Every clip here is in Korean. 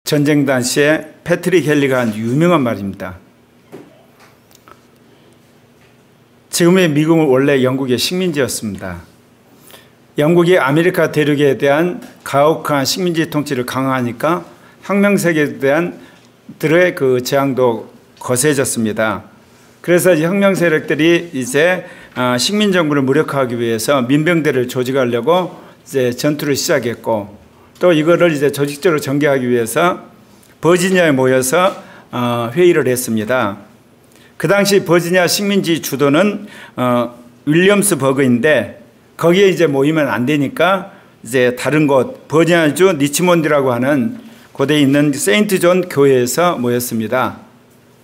전쟁 당시에 패트릭 헨리가 한 유명한 말입니다. 지금의 미국은 원래 영국의 식민지였습니다. 영국이 아메리카 대륙에 대한 가혹한 식민지 통치를 강화하니까 혁명세력에 대한 들의 그 저항도 거세졌습니다. 그래서 혁명 세력들이 이제 식민 정부를 무력화하기 위해서 민병대를 조직하려고 이제 전투를 시작했고, 또 이거를 이제 조직적으로 전개하기 위해서 버지니아에 모여서 회의를 했습니다. 그 당시 버지니아 식민지 주도는 윌리엄스 버그인데, 거기에 이제 모이면 안 되니까 이제 다른 곳 버지니아주 리치몬드라고 하는 곳에 있는 세인트 존 교회에서 모였습니다.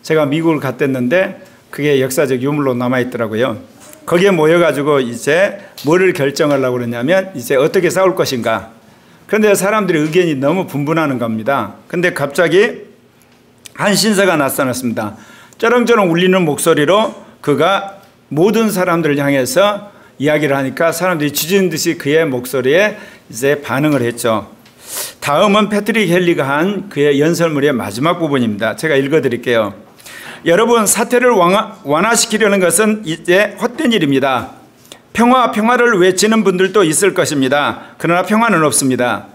제가 미국을 갔댔는데 그게 역사적 유물로 남아있더라고요. 거기에 모여가지고 이제 뭐를 결정하려고 그러냐면 이제 어떻게 싸울 것인가. 그런데 사람들의 의견이 너무 분분하는 겁니다. 근데 갑자기 한 신사가 나타났습니다. 쩌렁쩌렁 울리는 목소리로 그가 모든 사람들을 향해서 이야기를 하니까 사람들이 쥐짖는 듯이 그의 목소리에 이제 반응을 했죠. 다음은 패트릭 헨리가 한 그의 연설문의 마지막 부분입니다. 제가 읽어드릴게요. 여러분, 사태를 완화시키려는 것은 이제 헛된 일입니다. 평화를 외치는 분들도 있을 것입니다. 그러나 평화는 없습니다.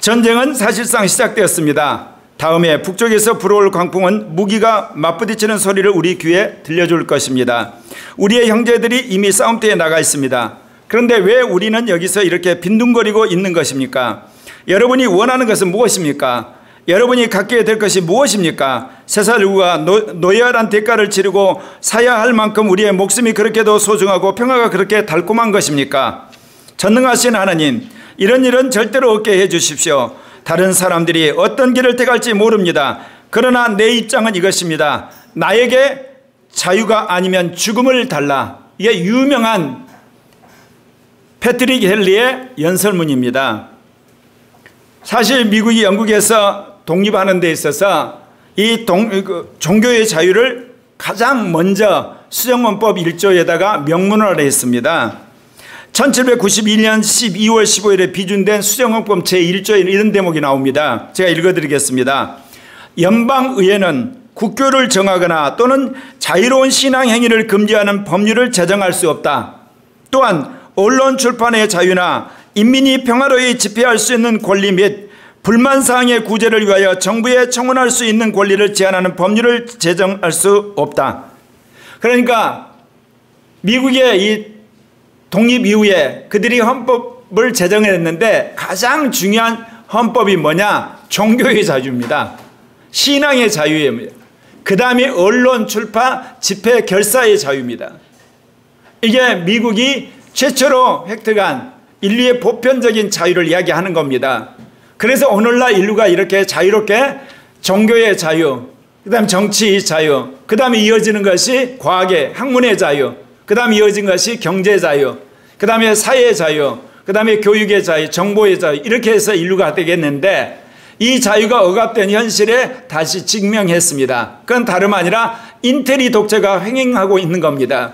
전쟁은 사실상 시작되었습니다. 다음에 북쪽에서 불어올 광풍은 무기가 맞부딪히는 소리를 우리 귀에 들려줄 것입니다. 우리의 형제들이 이미 싸움터에 나가 있습니다. 그런데 왜 우리는 여기서 이렇게 빈둥거리고 있는 것입니까? 여러분이 원하는 것은 무엇입니까? 여러분이 갖게 될 것이 무엇입니까? 세살루가 노예한 대가를 치르고 사야 할 만큼 우리의 목숨이 그렇게도 소중하고 평화가 그렇게 달콤한 것입니까? 전능하신 하나님, 이런 일은 절대로 없게 해 주십시오. 다른 사람들이 어떤 길을 택할지 모릅니다. 그러나 내 입장은 이것입니다. 나에게 자유가 아니면 죽음을 달라. 이게 유명한 패트릭 헨리의 연설문입니다. 사실 미국이 영국에서 독립하는 데 있어서 이 종교의 자유를 가장 먼저 수정헌법 1조에다가 명문화를 했습니다. 1792년 12월 15일에 비준된 수정헌법 제1조에 이런 대목이 나옵니다. 제가 읽어드리겠습니다. 연방의회는 국교를 정하거나 또는 자유로운 신앙 행위를 금지하는 법률을 제정할 수 없다. 또한 언론 출판의 자유나 인민이 평화로이 집회할 수 있는 권리 및 불만사항의 구제를 위하여 정부에 청원할 수 있는 권리를 제한하는 법률을 제정할 수 없다. 그러니까 미국의 이 독립 이후에 그들이 헌법을 제정했는데 가장 중요한 헌법이 뭐냐? 종교의 자유입니다. 신앙의 자유입니다. 그 다음에 언론, 출판, 집회, 결사의 자유입니다. 이게 미국이 최초로 획득한 인류의 보편적인 자유를 이야기하는 겁니다. 그래서 오늘날 인류가 이렇게 자유롭게 종교의 자유, 그 다음 정치의 자유, 그 다음에 이어지는 것이 과학의 학문의 자유, 그 다음에 이어진 것이 경제 자유, 그 다음에 사회의 자유, 그 다음에 교육의 자유, 정보의 자유, 이렇게 해서 인류가 되겠는데 이 자유가 억압된 현실에 다시 직면했습니다. 그건 다름 아니라 인텔이 독재가 횡행하고 있는 겁니다.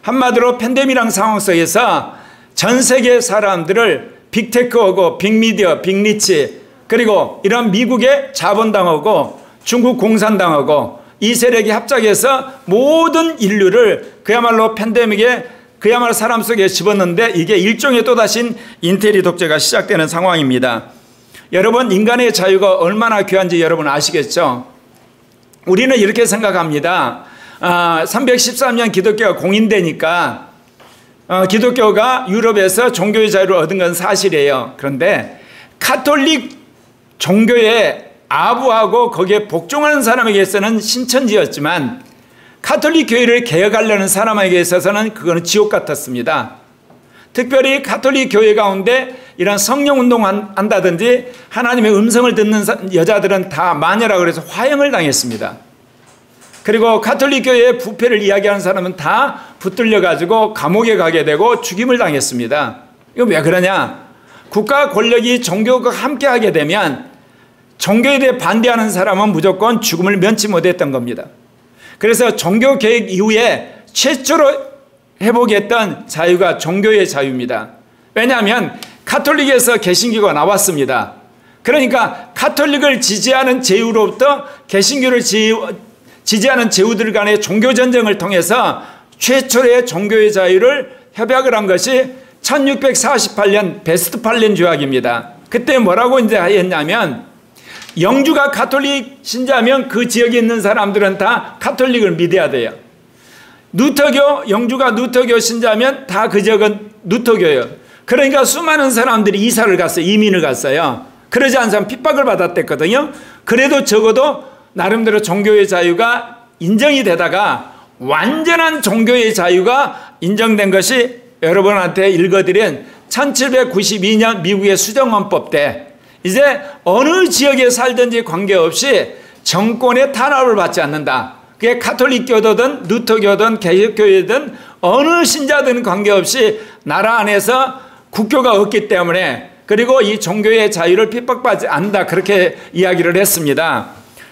한마디로 팬데믹이란 상황 속에서 전 세계 사람들을 빅테크하고 빅미디어, 빅리치, 그리고 이런 미국의 자본당하고 중국 공산당하고 이 세력이 합작해서 모든 인류를 그야말로 팬데믹에 그야말로 사람 속에 집었는데 이게 일종의 또다시 인텔이 독재가 시작되는 상황입니다. 여러분, 인간의 자유가 얼마나 귀한지 여러분 아시겠죠? 우리는 이렇게 생각합니다. 313년 기독교가 공인되니까 기독교가 유럽에서 종교의 자유를 얻은 건 사실이에요. 그런데 가톨릭 종교에 아부하고 거기에 복종하는 사람에게서는 신천지였지만 가톨릭 교회를 개혁하려는 사람에게 있어서는 그거는 지옥 같았습니다. 특별히 가톨릭 교회 가운데 이런 성령운동 한다든지 하나님의 음성을 듣는 여자들은 다 마녀라고 해서 화형을 당했습니다. 그리고 가톨릭 교회의 부패를 이야기하는 사람은 다 붙들려 가지고 감옥에 가게 되고 죽임을 당했습니다. 이거 왜 그러냐? 국가 권력이 종교가 함께 하게 되면 종교에 대해 반대하는 사람은 무조건 죽음을 면치 못했던 겁니다. 그래서 종교 개혁 이후에 최초로 회복했던 자유가 종교의 자유입니다. 왜냐하면 가톨릭에서 개신교가 나왔습니다. 그러니까 가톨릭을 지지하는 제후로부터 개신교를 지지하는 제후들 간의 종교전쟁을 통해서 최초의 종교의 자유를 협약을 한 것이 1648년 베스트팔렌 조약입니다. 그때 뭐라고 이제 했냐면, 영주가 가톨릭 신자면 그 지역에 있는 사람들은 다 가톨릭을 믿어야 돼요. 영주가 루터교 신자면 다 그 지역은 루터교예요. 그러니까 수많은 사람들이 이사를 갔어요. 이민을 갔어요. 그러지 않은 사람 핍박을 받았댔거든요. 그래도 적어도 나름대로 종교의 자유가 인정이 되다가 완전한 종교의 자유가 인정된 것이 여러분한테 읽어드린 1792년 미국의 수정헌법 때 이제 어느 지역에 살든지 관계없이 정권의 탄압을 받지 않는다. 그게 가톨릭교도든 루터교든 개혁교회든 어느 신자든 관계없이 나라 안에서 국교가 없기 때문에, 그리고 이 종교의 자유를 핍박받지 않는다, 그렇게 이야기를 했습니다.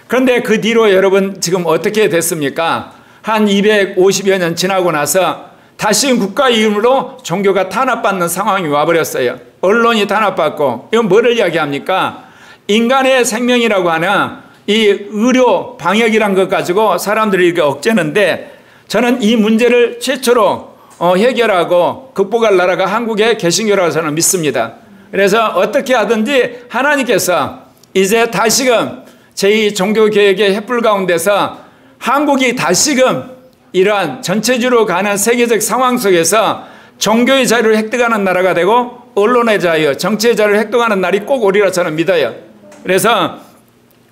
그런데 그 뒤로 여러분 지금 어떻게 됐습니까? 한 250여 년 지나고 나서 다시 국가 이름으로 종교가 탄압받는 상황이 와버렸어요. 언론이 탄압받고. 이건 뭐를 이야기합니까? 인간의 생명이라고 하는 이 의료 방역이란 것 가지고 사람들이 이렇게 억제는데, 저는 이 문제를 최초로 해결하고 극복할 나라가 한국의 개신교라고 저는 믿습니다. 그래서 어떻게 하든지 하나님께서 이제 다시금 제2종교개혁의 횃불 가운데서 한국이 다시금 이러한 전체주로 가는 세계적 상황 속에서 종교의 자유를 획득하는 나라가 되고 언론의 자유, 정치의 자유를 획득하는 날이 꼭 오리라 저는 믿어요. 그래서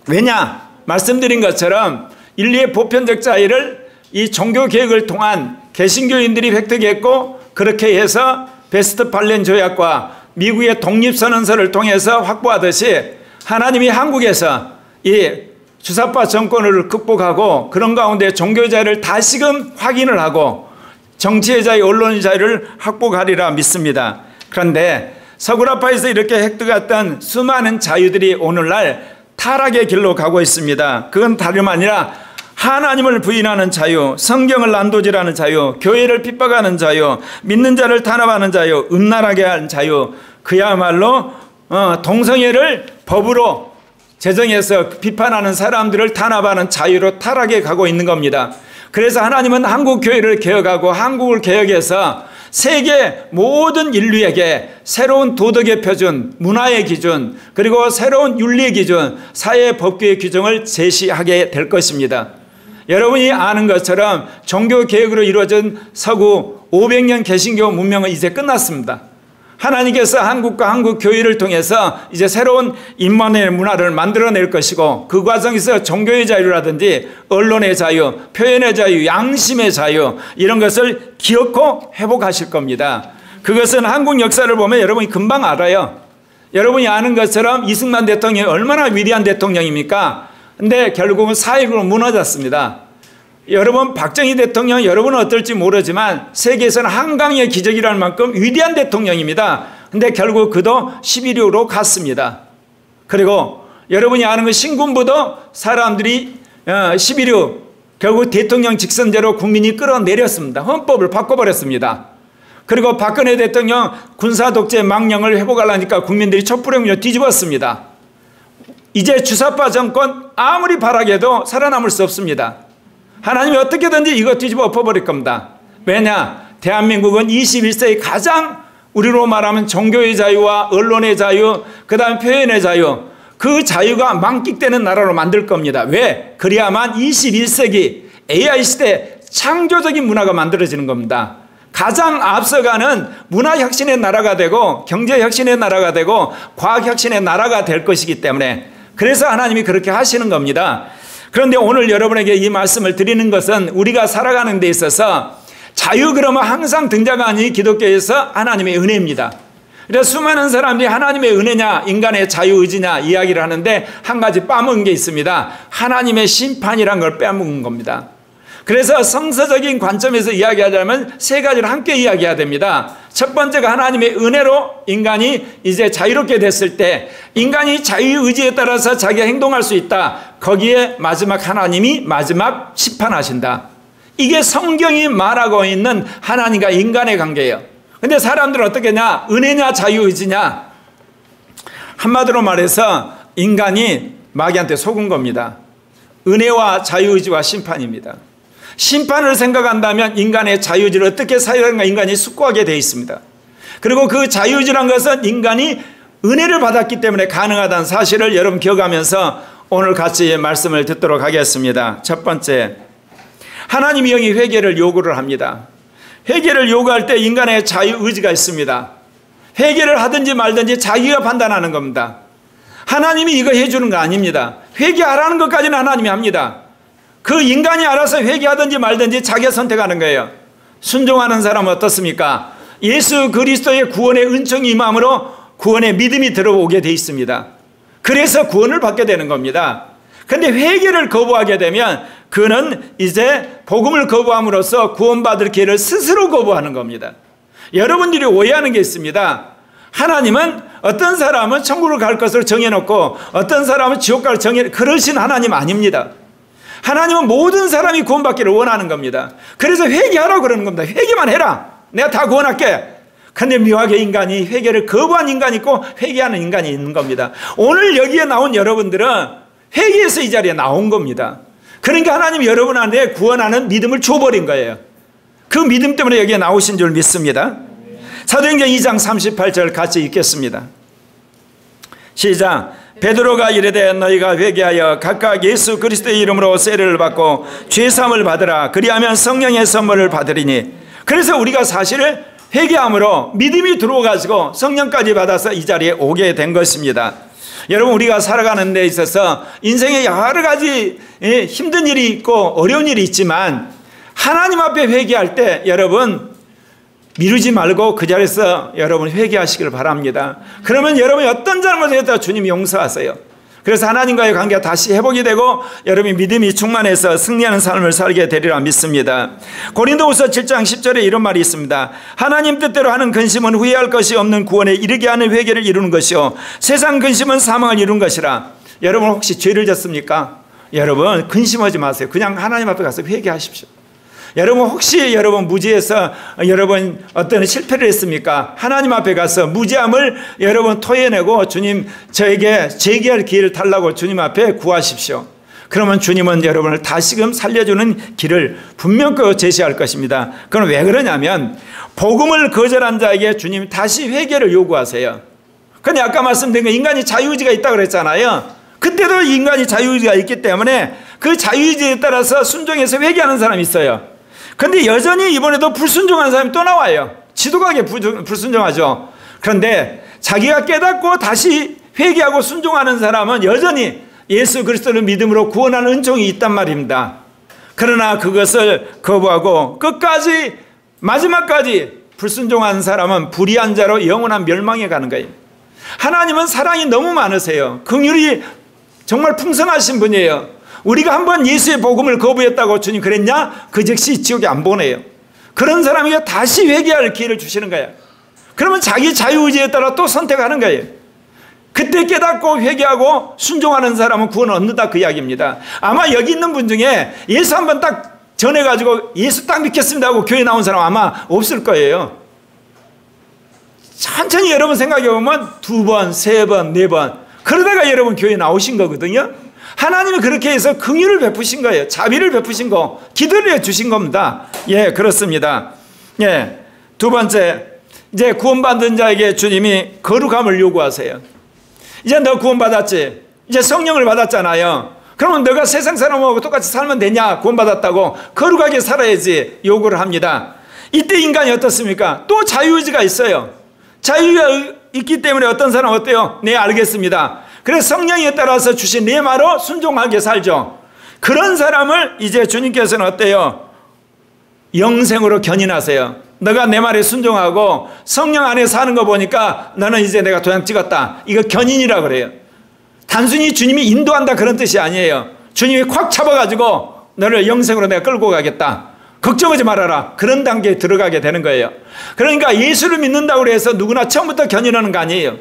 왜냐? 말씀드린 것처럼 인류의 보편적 자유를 이 종교개혁을 통한 개신교인들이 획득했고, 그렇게 해서 베스트팔렌 조약과 미국의 독립선언서를 통해서 확보하듯이 하나님이 한국에서 이 주사파 정권을 극복하고 그런 가운데 종교의 자유를 다시금 확인을 하고 정치의 자유, 언론의 자유를 확보하리라 믿습니다. 그런데 서구라파에서 이렇게 획득했던 수많은 자유들이 오늘날 타락의 길로 가고 있습니다. 그건 다름 아니라 하나님을 부인하는 자유, 성경을 난도질하는 자유, 교회를 핍박하는 자유, 믿는 자를 탄압하는 자유, 음란하게 하는 자유, 그야말로 동성애를 법으로 제정해서 비판하는 사람들을 탄압하는 자유로 타락해 가고 있는 겁니다. 그래서 하나님은 한국 교회를 개혁하고 한국을 개혁해서 세계 모든 인류에게 새로운 도덕의 표준, 문화의 기준, 그리고 새로운 윤리의 기준, 사회 법규의 규정을 제시하게 될 것입니다. 여러분이 아는 것처럼 종교 개혁으로 이루어진 서구 500년 개신교 문명은 이제 끝났습니다. 하나님께서 한국과 한국 교회를 통해서 이제 새로운 인문의 문화를 만들어낼 것이고, 그 과정에서 종교의 자유라든지 언론의 자유, 표현의 자유, 양심의 자유, 이런 것을 기억고 회복하실 겁니다. 그것은 한국 역사를 보면 여러분이 금방 알아요. 여러분이 아는 것처럼 이승만 대통령이 얼마나 위대한 대통령입니까? 근데 결국은 4.19로 무너졌습니다. 여러분, 박정희 대통령, 여러분은 어떨지 모르지만 세계에서는 한강의 기적이라는 만큼 위대한 대통령입니다. 근데 결국 그도 11.25로 갔습니다. 그리고 여러분이 아는 그 신군부도 사람들이 11.25 결국 대통령 직선제로 국민이 끌어내렸습니다. 헌법을 바꿔버렸습니다. 그리고 박근혜 대통령 군사독재 망령을 회복하려니까 국민들이 촛불혁명으로 뒤집었습니다. 이제 주사파 정권 아무리 바라게도 살아남을 수 없습니다. 하나님이 어떻게든지 이거 뒤집어 엎어버릴 겁니다. 왜냐? 대한민국은 21세기 가장, 우리로 말하면 종교의 자유와 언론의 자유, 그 다음에 표현의 자유, 그 자유가 만끽되는 나라로 만들 겁니다. 왜? 그래야만 21세기 AI 시대 창조적인 문화가 만들어지는 겁니다. 가장 앞서가는 문화혁신의 나라가 되고 경제혁신의 나라가 되고 과학혁신의 나라가 될 것이기 때문에, 그래서 하나님이 그렇게 하시는 겁니다. 그런데 오늘 여러분에게 이 말씀을 드리는 것은 우리가 살아가는 데 있어서 자유 그러면 항상 등장하는 기독교에서 하나님의 은혜입니다. 그래서 수많은 사람들이 하나님의 은혜냐 인간의 자유의지냐 이야기를 하는데 한 가지 빼먹은 게 있습니다. 하나님의 심판이란 걸 빼먹은 겁니다. 그래서 성서적인 관점에서 이야기하자면 세 가지를 함께 이야기해야 됩니다. 첫 번째가 하나님의 은혜로 인간이 이제 자유롭게 됐을 때 인간이 자유의지에 따라서 자기가 행동할 수 있다. 거기에 마지막 하나님이 마지막 심판하신다. 이게 성경이 말하고 있는 하나님과 인간의 관계예요. 근데 사람들은 어떻게 했냐? 은혜냐 자유의지냐? 한마디로 말해서 인간이 마귀한테 속은 겁니다. 은혜와 자유의지와 심판입니다. 심판을 생각한다면 인간의 자유의지를 어떻게 사용하는가 인간이 숙고하게 되어 있습니다. 그리고 그 자유의지란 것은 인간이 은혜를 받았기 때문에 가능하다는 사실을 여러분 기억하면서 오늘 같이 말씀을 듣도록 하겠습니다. 첫 번째, 하나님이 영이 회개를 요구를 합니다. 회개를 요구할 때 인간의 자유의지가 있습니다. 회개를 하든지 말든지 자기가 판단하는 겁니다. 하나님이 이거 해주는 거 아닙니다. 회개하라는 것까지는 하나님이 합니다. 그 인간이 알아서 회개하든지 말든지 자기가 선택하는 거예요. 순종하는 사람은 어떻습니까? 예수 그리스도의 구원의 은총이 임함으로 구원의 믿음이 들어오게 돼 있습니다. 그래서 구원을 받게 되는 겁니다. 그런데 회개를 거부하게 되면 그는 이제 복음을 거부함으로써 구원받을 기회를 스스로 거부하는 겁니다. 여러분들이 오해하는 게 있습니다. 하나님은 어떤 사람은 천국을 갈 것으로 정해놓고 어떤 사람은 지옥 갈 그러신 하나님 아닙니다. 하나님은 모든 사람이 구원받기를 원하는 겁니다. 그래서 회개하라고 그러는 겁니다. 회개만 해라. 내가 다 구원할게. 근데 묘하게 인간이 회개를 거부한 인간이 있고 회개하는 인간이 있는 겁니다. 오늘 여기에 나온 여러분들은 회개해서 이 자리에 나온 겁니다. 그러니까 하나님이 여러분한테 구원하는 믿음을 줘버린 거예요. 그 믿음 때문에 여기에 나오신 줄 믿습니다. 사도행전 2장 38절 같이 읽겠습니다. 시작. 베드로가 이르되 너희가 회개하여 각각 예수 그리스도의 이름으로 세례를 받고 죄사함을 받으라. 그리하면 성령의 선물을 받으리니. 그래서 우리가 사실 회개함으로 믿음이 들어와가지고 성령까지 받아서 이 자리에 오게 된 것입니다. 여러분, 우리가 살아가는 데 있어서 인생에 여러 가지 힘든 일이 있고 어려운 일이 있지만 하나님 앞에 회개할 때 여러분 미루지 말고 그 자리에서 여러분 회개하시길 바랍니다. 그러면 여러분이 어떤 잘못을 했다가 주님이 용서하세요. 그래서 하나님과의 관계가 다시 회복이 되고 여러분이 믿음이 충만해서 승리하는 삶을 살게 되리라 믿습니다. 고린도후서 7장 10절에 이런 말이 있습니다. 하나님 뜻대로 하는 근심은 후회할 것이 없는 구원에 이르게 하는 회개를 이루는 것이요 세상 근심은 사망을 이루는 것이라. 여러분 혹시 죄를 졌습니까? 여러분 근심하지 마세요. 그냥 하나님 앞에 가서 회개하십시오. 여러분 혹시 여러분 무지해서 여러분 어떤 실패를 했습니까? 하나님 앞에 가서 무지함을 여러분 토해내고 주님 저에게 재기할 기회를 달라고 주님 앞에 구하십시오. 그러면 주님은 여러분을 다시금 살려주는 길을 분명히 제시할 것입니다. 그럼 왜 그러냐면 복음을 거절한 자에게 주님이 다시 회개를 요구하세요. 근데 아까 말씀드린 거 인간이 자유의지가 있다고 그랬잖아요. 그때도 인간이 자유의지가 있기 때문에 그 자유의지에 따라서 순종해서 회개하는 사람이 있어요. 근데 여전히 이번에도 불순종하는 사람이 또 나와요. 지독하게 불순종하죠. 그런데 자기가 깨닫고 다시 회개하고 순종하는 사람은 여전히 예수 그리스도를 믿음으로 구원하는 은총이 있단 말입니다. 그러나 그것을 거부하고 끝까지 마지막까지 불순종하는 사람은 불의한 자로 영원한 멸망에 가는 거예요. 하나님은 사랑이 너무 많으세요. 긍휼이 정말 풍성하신 분이에요. 우리가 한번 예수의 복음을 거부했다고 주님 그랬냐? 그 즉시 지옥에 안 보내요. 그런 사람에게 다시 회개할 기회를 주시는 거예요. 그러면 자기 자유의지에 따라 또 선택하는 거예요. 그때 깨닫고 회개하고 순종하는 사람은 구원을 얻는다 그 이야기입니다. 아마 여기 있는 분 중에 예수 한번 딱 전해가지고 예수 딱 믿겠습니다 하고 교회 나온 사람 아마 없을 거예요. 천천히 여러분 생각해보면 2번, 3번, 4번 그러다가 여러분 교회 나오신 거거든요. 하나님이 그렇게 해서 긍휼을 베푸신 거예요. 자비를 베푸신 거, 기도를 해주신 겁니다. 예, 그렇습니다. 예, 두 번째, 이제 구원받은 자에게 주님이 거룩함을 요구하세요. 이제 너 구원받았지? 이제 성령을 받았잖아요. 그러면 너가 세상 사람하고 똑같이 살면 되냐? 구원받았다고 거룩하게 살아야지 요구를 합니다. 이때 인간이 어떻습니까? 또 자유의지가 있어요. 자유가 있기 때문에 어떤 사람 어때요? 네, 알겠습니다. 그래서 성령에 따라서 주신 내 말로 순종하게 살죠. 그런 사람을 이제 주님께서는 어때요? 영생으로 견인하세요. 너가 내 말에 순종하고 성령 안에 사는 거 보니까 너는 이제 내가 도장 찍었다. 이거 견인이라고 그래요. 단순히 주님이 인도한다 그런 뜻이 아니에요. 주님이 콱 잡아가지고 너를 영생으로 내가 끌고 가겠다. 걱정하지 말아라. 그런 단계에 들어가게 되는 거예요. 그러니까 예수를 믿는다고 해서 누구나 처음부터 견인하는 거 아니에요.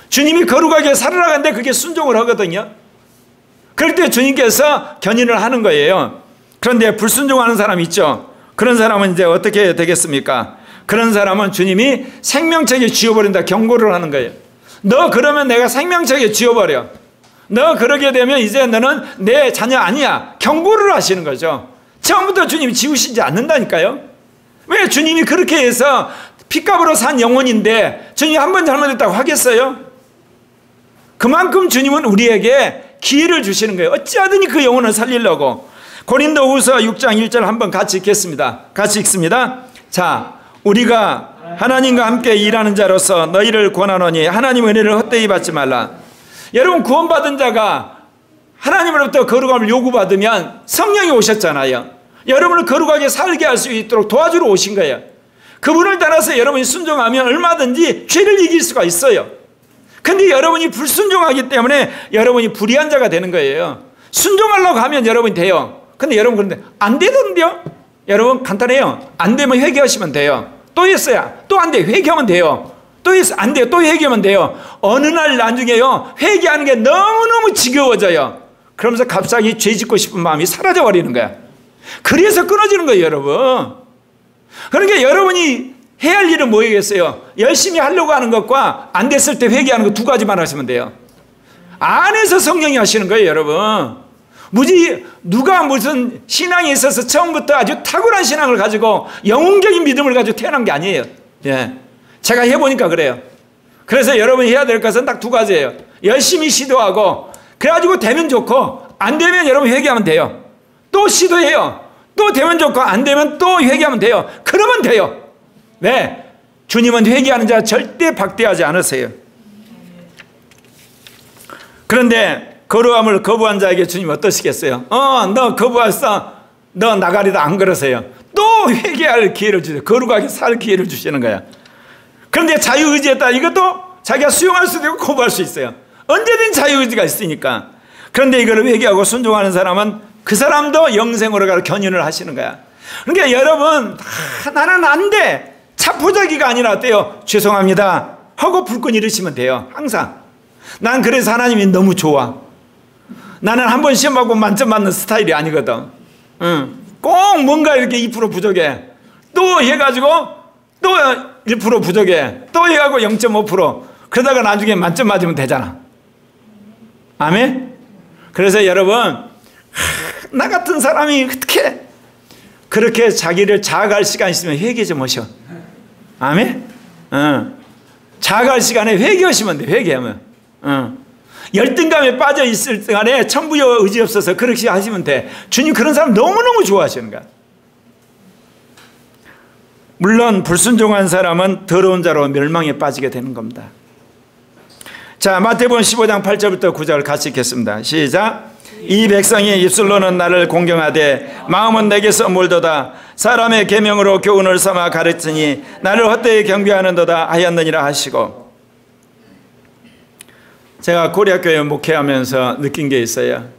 주님이 거룩하게 살아가는데 그게 순종을 하거든요. 그럴 때 주님께서 견인을 하는 거예요. 그런데 불순종하는 사람 있죠. 그런 사람은 이제 어떻게 되겠습니까? 그런 사람은 주님이 생명책에 쥐어버린다 경고를 하는 거예요. 너 그러면 내가 생명책에 쥐어버려. 너 그러게 되면 이제 너는 내 자녀 아니야. 경고를 하시는 거죠. 처음부터 주님이 지우시지 않는다니까요. 왜 주님이 그렇게 해서 피값으로 산 영혼인데 주님이 한 번 잘못했다고 하겠어요? 그만큼 주님은 우리에게 기회를 주시는 거예요. 어찌하든지 그 영혼을 살리려고. 고린도후서 6장 1절 한번 같이 읽겠습니다. 같이 읽습니다. 자, 우리가 하나님과 함께 일하는 자로서 너희를 권하노니 하나님의 은혜를 헛되이 받지 말라. 여러분, 구원받은 자가 하나님으로부터 거룩함을 요구받으면 성령이 오셨잖아요. 여러분을 거룩하게 살게 할 수 있도록 도와주러 오신 거예요. 그분을 따라서 여러분이 순종하면 얼마든지 죄를 이길 수가 있어요. 근데 여러분이 불순종하기 때문에 여러분이 불의한 자가 되는 거예요. 순종하려고 하면 여러분이 돼요. 근데 여러분 그런데 안 되던데요? 여러분 간단해요. 안 되면 회개하시면 돼요. 또 했어야 또 안 돼. 회개하면 돼요. 또 했어 안 돼요. 또 회개하면 돼요. 어느 날 나중에요. 회개하는 게 너무너무 지겨워져요. 그러면서 갑자기 죄 짓고 싶은 마음이 사라져 버리는 거야. 그래서 끊어지는 거예요, 여러분. 그러니까 여러분이 해야 할 일은 뭐겠어요? 열심히 하려고 하는 것과 안 됐을 때 회개하는 것 두 가지만 하시면 돼요. 안에서 성령이 하시는 거예요, 여러분. 누가 무슨 신앙에 있어서 처음부터 아주 탁월한 신앙을 가지고 영웅적인 믿음을 가지고 태어난 게 아니에요. 예. 제가 해보니까 그래요. 그래서 여러분이 해야 될 것은 딱 두 가지예요. 열심히 시도하고 그래가지고 되면 좋고 안 되면 여러분 회개하면 돼요. 또 시도해요. 또 되면 좋고 안 되면 또 회개하면 돼요. 그러면 돼요. 왜? 주님은 회개하는 자 절대 박대하지 않으세요. 그런데 거룩함을 거부한 자에게 주님 어떠시겠어요? 너 거부했어. 너 나가리다 안 그러세요. 또 회개할 기회를 주세요. 거룩하게 살 기회를 주시는 거야. 그런데 자유의지에 따라 이것도 자기가 수용할 수도 있고 거부할 수 있어요. 언제든 자유의지가 있으니까. 그런데 이걸 회개하고 순종하는 사람은 그 사람도 영생으로 가서 견인을 하시는 거야. 그러니까 여러분, 나는 안 돼. 차포자기가 아니라 어때요? 죄송합니다 하고 불끈 일으시면 돼요. 항상. 난 그래서 하나님이 너무 좋아. 나는 한 번 시험 받고 만점 맞는 스타일이 아니거든. 꼭 뭔가 이렇게 2% 부족해. 또 해가지고 또 1% 부족해. 또 해가지고 0.5%. 그러다가 나중에 만점 맞으면 되잖아. 아멘? 그래서 여러분, 나 같은 사람이 어떻게 그렇게 자기를 자학할 시간 있으면 회개 좀 하셔. 아멘? 자학할 시간에 회개하시면 돼. 회개하면. 열등감에 빠져 있을 동안에 천부여 의지 없어서 그렇게 하시면 돼. 주님 그런 사람 너무너무 좋아하시는 거야. 물론 불순종한 사람은 더러운 자로 멸망에 빠지게 되는 겁니다. 자, 마태복음 15장 8절부터 9절 같이 읽겠습니다. 시작. 이 백성이 입술로는 나를 공경하되 마음은 내게서 멀도다. 사람의 계명으로 교훈을 삼아 가르치니 나를 헛되이 경배하는도다 하였느니라 하시고. 제가 고려교회 목회하면서 느낀 게 있어요.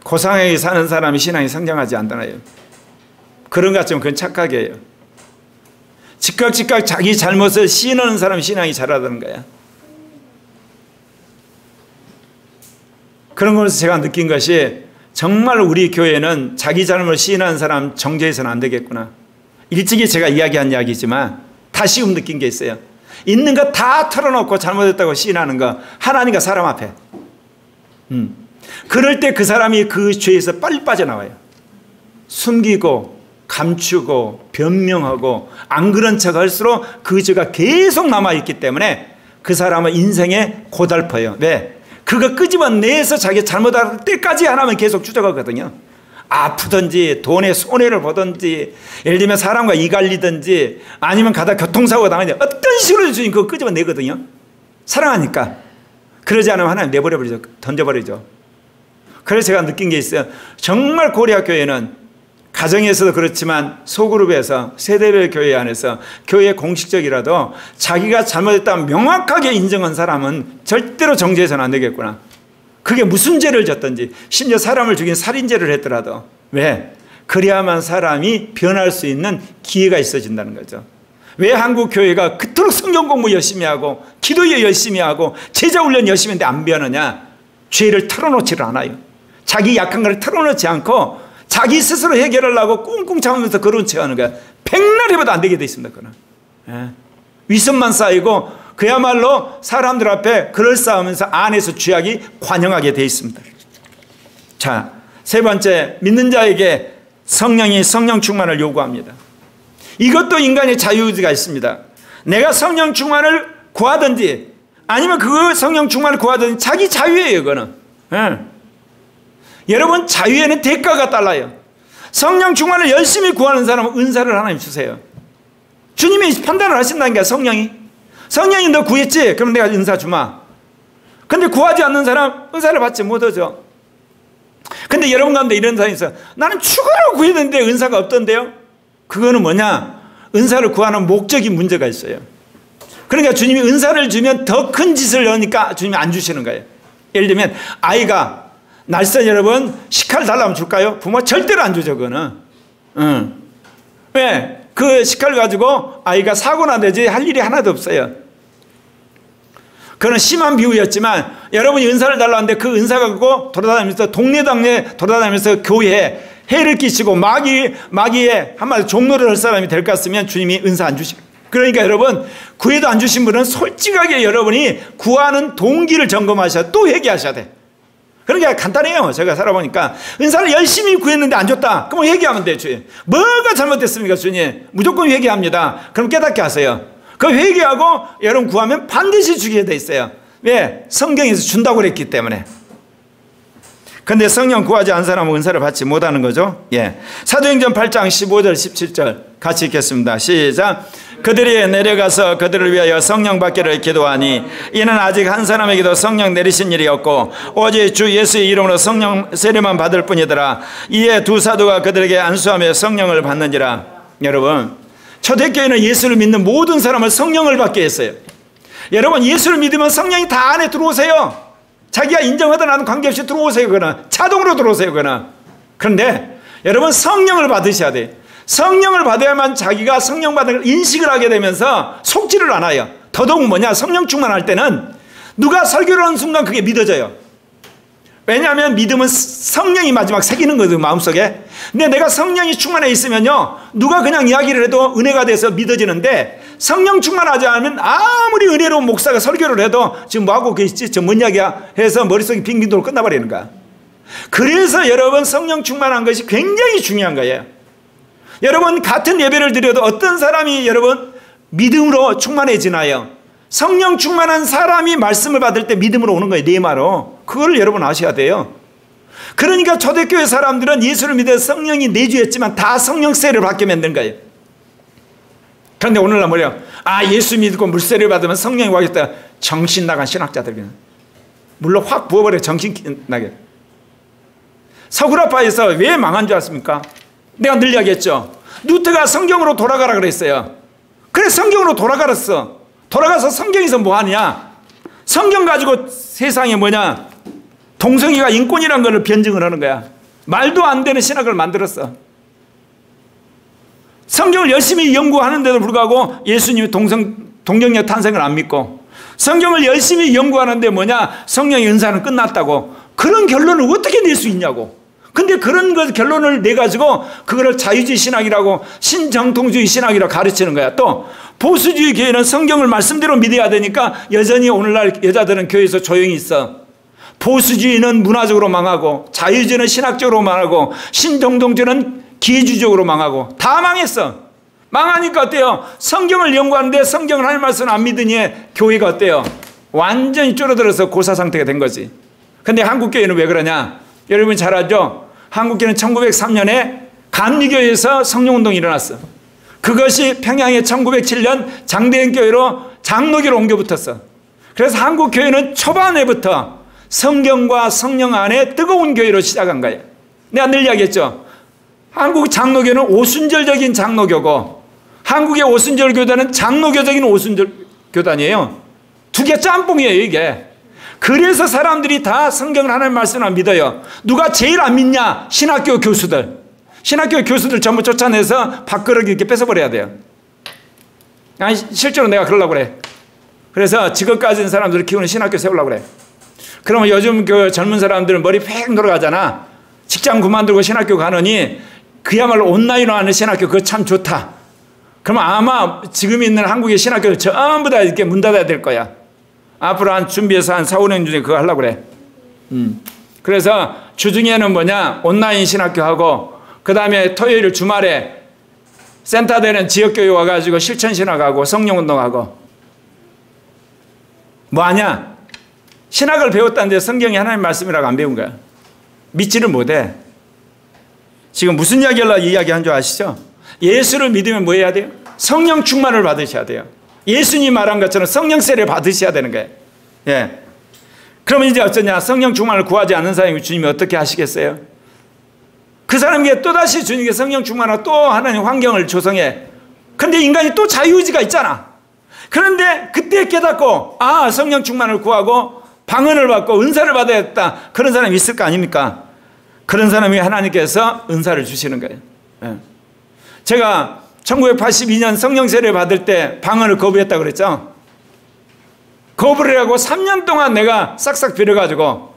고상하게 사는 사람이 신앙이 성장하지 않잖아요. 그런 것 같지만 그건 착각이에요. 즉각 자기 잘못을 시인하는 사람이 신앙이 잘하다는 거야. 그런 것에서 제가 느낀 것이 정말 우리 교회는 자기 잘못을 시인하는 사람 정죄해서는 안 되겠구나. 일찍이 제가 이야기한 이야기지만 다시금 느낀 게 있어요. 있는 거 다 털어놓고 잘못했다고 시인하는 거 하나님과 사람 앞에. 그럴 때 그 사람이 그 죄에서 빨리 빠져나와요. 숨기고 감추고 변명하고 안 그런 척 할수록 그 죄가 계속 남아있기 때문에 그 사람은 인생에 고달퍼요. 왜? 그거 끄집어내서 자기 잘못할 때까지 하나면 계속 추적하거든요. 아프든지 돈에 손해를 보든지 예를 들면 사람과 이갈리든지 아니면 가다 교통사고가 당하든지 어떤 식으로 주님 그거 끄집어내거든요. 사랑하니까. 그러지 않으면 하나님 내버려버리죠. 던져버리죠. 그래서 제가 느낀 게 있어요. 정말 고려교회는 가정에서도 그렇지만 소그룹에서 세대별 교회 안에서 교회 공식적이라도 자기가 잘못했다면 명확하게 인정한 사람은 절대로 정죄해서는 안 되겠구나. 그게 무슨 죄를 졌든지 심지어 사람을 죽인 살인죄를 했더라도 왜? 그래야만 사람이 변할 수 있는 기회가 있어진다는 거죠. 왜 한국 교회가 그토록 성경 공부 열심히 하고 기도에 열심히 하고 제자 훈련 열심히 했는데 안 변하냐? 죄를 털어놓지를 않아요. 자기 약한 걸 털어놓지 않고 자기 스스로 해결하려고 꿍꿍 참으면서 그런 척 하는 거야. 백날 해봐도 안 되게 돼 있습니다. 그는. 예. 위선만 쌓이고 그야말로 사람들 앞에 그럴싸하면서 안에서 죄악이 관영하게 되어 있습니다. 자, 세 번째, 믿는 자에게 성령이 성령 충만을 요구합니다. 이것도 인간의 자유의지가 있습니다. 내가 성령 충만을 구하든지 아니면 그 성령 충만을 구하든지 자기 자유예요. 그거는. 여러분, 자유에는 대가가 달라요. 성령 충만을 열심히 구하는 사람은 은사를 하나님 주세요. 주님이 판단을 하신다니까. 성령이 너 구했지? 그럼 내가 은사 주마. 근데 구하지 않는 사람 은사를 받지 못하죠. 근데 여러분 가운데 이런 사람이 있어요. 나는 죽으라고 구했는데 은사가 없던데요. 그거는 뭐냐? 은사를 구하는 목적이 문제가 있어요. 그러니까 주님이 은사를 주면 더 큰 짓을 넣으니까 주님이 안 주시는 거예요. 예를 들면 아이가 날쌘 여러분 식칼 달라면 줄까요? 부모 절대로 안 주죠. 그거는. 왜? 그 식칼 가지고 아이가 사고나 내지 할 일이 하나도 없어요. 그건 심한 비유였지만 여러분이 은사를 달라는데 그 은사 갖고 돌아다니면서 동네 돌아다니면서 교회에 해를 끼치고 마귀에 한마디 종로를 할 사람이 될 것 같으면 주님이 은사 안 주시고. 그러니까 여러분 구해도 안 주신 분은 솔직하게 여러분이 구하는 동기를 점검하셔야 또 회개하셔야 돼. 그러니까 간단해요. 제가 살아보니까 은사를 열심히 구했는데 안 줬다. 그럼 회개하면 돼요. 주님. 뭐가 잘못됐습니까? 주님. 무조건 회개합니다. 그럼 깨닫게 하세요. 그 회개하고 여러분 구하면 반드시 주게 돼 있어요. 왜? 성경에서 준다고 그랬기 때문에. 근데 성령 구하지 않은 사람은 은사를 받지 못하는 거죠. 예. 사도행전 8장 15절 17절 같이 읽겠습니다. 시작. 그들이 내려가서 그들을 위하여 성령 받기를 기도하니 이는 아직 한 사람에게도 성령 내리신 일이 없고 오직 주 예수의 이름으로 성령 세례만 받을 뿐이더라. 이에 두 사도가 그들에게 안수하며 성령을 받는지라. 여러분, 초대교회는 예수를 믿는 모든 사람을 성령을 받게 했어요. 여러분, 예수를 믿으면 성령이 다 안에 들어오세요. 자기가 인정하든 안 관계없이 들어오세요. 그거는 자동으로 들어오세요. 그거는. 그런데 여러분 성령을 받으셔야 돼요. 성령을 받아야만 자기가 성령 받은 걸 인식을 하게 되면서 속지를 않아요. 더더욱 뭐냐? 성령 충만할 때는 누가 설교를 하는 순간 그게 믿어져요. 왜냐하면 믿음은 성령이 마지막 새기는 거죠. 마음속에. 근데 내가 성령이 충만해 있으면요 누가 그냥 이야기를 해도 은혜가 돼서 믿어지는데 성령 충만하지 않으면 아무리 은혜로운 목사가 설교를 해도 지금 뭐하고 계시지? 저 뭔 이야기야? 해서 머릿속이 빙빙 돌고 끝나버리는 거야. 그래서 여러분 성령 충만한 것이 굉장히 중요한 거예요. 여러분 같은 예배를 드려도 어떤 사람이 여러분 믿음으로 충만해지나요? 성령 충만한 사람이 말씀을 받을 때 믿음으로 오는 거예요. 네마로. 그걸 여러분 아셔야 돼요. 그러니까 초대교회 사람들은 예수를 믿어서 성령이 내주했지만 다 성령세를 받게 만든 거예요. 그런데 오늘날 뭐래요? 아, 예수 믿고 물세를 받으면 성령이 와겠다. 정신 나간 신학자들이는 물론 확 부어버려. 정신 나게. 서구라파에서 왜 망한 줄 아십니까? 내가 늘 이야기했죠. 루트가 성경으로 돌아가라 그랬어요. 그래 성경으로 돌아가랬어. 돌아가서 성경에서 뭐 하냐? 성경 가지고 세상에 뭐냐? 동성애가 인권이라는 걸 변증을 하는 거야. 말도 안 되는 신학을 만들었어. 성경을 열심히 연구하는데도 불구하고 예수님이 동정녀 탄생을 안 믿고 성경을 열심히 연구하는데 뭐냐? 성령의 은사는 끝났다고. 그런 결론을 어떻게 낼 수 있냐고. 근데 그런 것 결론을 내가지고 그거를 자유주의 신학이라고 신정통주의 신학이라고 가르치는 거야. 또 보수주의 교회는 성경을 말씀대로 믿어야 되니까 여전히 오늘날 여자들은 교회에서 조용히 있어. 보수주의는 문화적으로 망하고 자유주의는 신학적으로 망하고 신정통주의는 기주적으로 망하고 다 망했어. 망하니까 어때요? 성경을 연구하는데 성경을 하나님 말씀을 안 믿으니 교회가 어때요? 완전히 줄어들어서 고사 상태가 된 거지. 근데 한국교회는 왜 그러냐? 여러분 잘 알죠? 한국교회는 1903년에 감리교회에서 성령운동이 일어났어. 그것이 평양에 1907년 장대행교회로 장로교로 옮겨 붙었어. 그래서 한국교회는 초반에부터 성경과 성령 안에 뜨거운 교회로 시작한 거예요. 내가 늘 이야기했죠. 한국 장로교는 오순절적인 장로교고 한국의 오순절 교단은 장로교적인 오순절 교단이에요. 두 개 짬뽕이에요 이게. 그래서 사람들이 다 성경을 하나님 말씀을 안 믿어요. 누가 제일 안 믿냐? 신학교 교수들. 신학교 교수들 전부 쫓아내서 밥그릇 이렇게 뺏어버려야 돼요. 아니 실제로 내가 그러려고 그래. 그래서 직업 가진 사람들을 키우는 신학교 세우려고 그래. 그러면 요즘 그 젊은 사람들은 머리 팩 돌아가잖아. 직장 그만두고 신학교 가느니 그야말로 온라인으로 하는 신학교 그거 참 좋다. 그럼 아마 지금 있는 한국의 신학교를 전부 다 이렇게 문 닫아야 될 거야. 앞으로 준비해서 한 4, 5년 중에 그거 하려고 그래. 그래서 주중에는 뭐냐? 온라인 신학교 하고, 그 다음에 토요일 주말에 센터되는 지역교회 와가지고 실천신학하고 성령운동하고. 뭐 하냐? 신학을 배웠다는데 성경이 하나님 말씀이라고 안 배운 거야. 믿지를 못해. 지금 무슨 이야기를 이야기한 줄 아시죠? 예수를 믿으면 뭐 해야 돼요? 성령 충만을 받으셔야 돼요. 예수님 말한 것처럼 성령 세례를 받으셔야 되는 거예요. 예. 그러면 이제 어쩌냐? 성령 충만을 구하지 않는 사람이 주님이 어떻게 하시겠어요? 그 사람에게 또다시 주님께 성령 충만하고 또 하나님 환경을 조성해. 근데 인간이 또 자유의지가 있잖아. 그런데 그때 깨닫고, 아, 성령 충만을 구하고 방언을 받고 은사를 받아야겠다. 그런 사람이 있을 거 아닙니까? 그런 사람이 하나님께서 은사를 주시는 거예요. 예. 제가 1982년 성령 세례를 받을 때 방언을 거부했다고 그랬죠? 거부를 하고 3년 동안 내가 싹싹 빌어가지고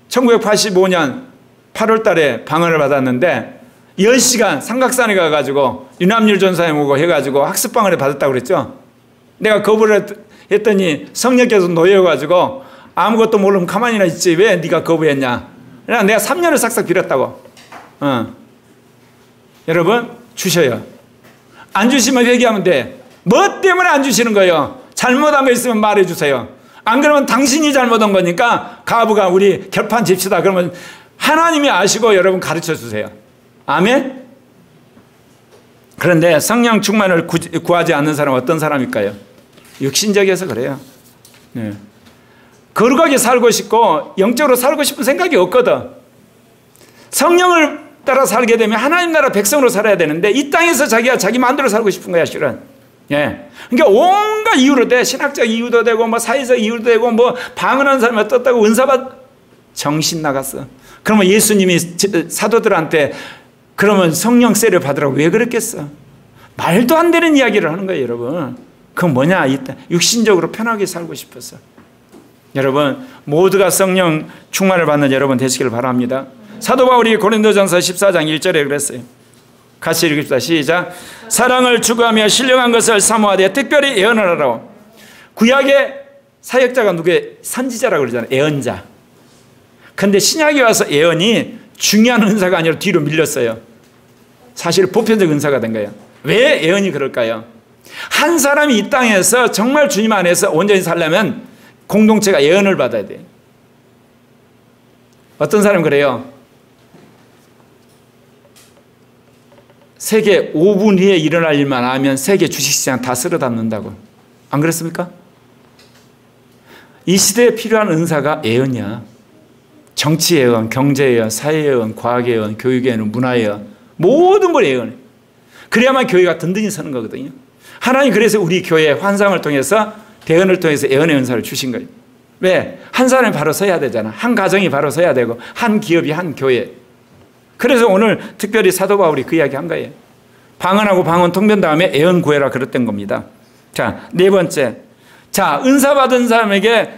1985년 8월 달에 방언을 받았는데 10시간 삼각산에 가가지고 윤합률 전사님 오고 해가지고 학습방언을 받았다고 그랬죠? 내가 거부를 했더니 성령께서 놓여가지고 아무것도 모르면 가만히나 있지 왜 네가 거부했냐? 그래서 내가 3년을 싹싹 빌었다고. 여러분 주셔요. 안 주시면 회개하면 돼. 뭐 때문에 안 주시는 거예요? 잘못한 거 있으면 말해 주세요. 안 그러면 당신이 잘못한 거니까 가부가 우리 결판 집시다. 그러면 하나님이 아시고 여러분 가르쳐 주세요. 아멘? 그런데 성령 충만을 구하지 않는 사람은 어떤 사람일까요? 육신적이어서 그래요. 네. 거룩하게 살고 싶고 영적으로 살고 싶은 생각이 없거든. 성령을 따라 살게 되면 하나님 나라 백성으로 살아야 되는데 이 땅에서 자기가 자기 마음대로 살고 싶은 거야 실은. 예. 그러니까 온갖 이유로 돼. 신학적 이유도 되고 뭐 사회적 이유도 되고 뭐 방언하는 사람이 어떻다고 은사받 정신 나갔어. 그러면 예수님이 사도들한테 그러면 성령 세례를 받으라고 왜 그랬겠어? 말도 안 되는 이야기를 하는 거예요 여러분. 그건 뭐냐? 육신적으로 편하게 살고 싶었어. 여러분 모두가 성령 충만을 받는 여러분 되시길 바랍니다. 사도 바울이 고린도전서 14장 1절에 그랬어요. 같이 읽읍시다. 시작. 사랑을 추구하며 신령한 것을 사모하되 특별히 예언을 하라고. 구약의 사역자가 누구예요? 선지자라고 그러잖아요. 예언자. 근데 신약에 와서 예언이 중요한 은사가 아니라 뒤로 밀렸어요. 사실 보편적 은사가 된 거예요. 왜 예언이 그럴까요? 한 사람이 이 땅에서 정말 주님 안에서 온전히 살려면 공동체가 예언을 받아야 돼요. 어떤 사람 그래요? 세계 5분 후에 일어날 일만 하면 세계 주식시장 다 쓸어 담는다고. 안 그렇습니까? 이 시대에 필요한 은사가 예언이야. 정치 예언, 경제 예언, 사회 예언, 과학 예언, 교육 예언, 문화 예언, 모든 걸 예언해. 그래야만 교회가 든든히 서는 거거든요. 하나님 그래서 우리 교회 환상을 통해서 대언을 통해서 예언의 은사를 주신 거예요. 왜? 한 사람이 바로 서야 되잖아. 한 가정이 바로 서야 되고 한 기업이 한 교회. 그래서 오늘 특별히 사도 바울이 그 이야기 한 거예요. 방언하고 방언 통변 다음에 예언 구해라 그랬던 겁니다. 자, 네 번째. 자, 은사 받은 사람에게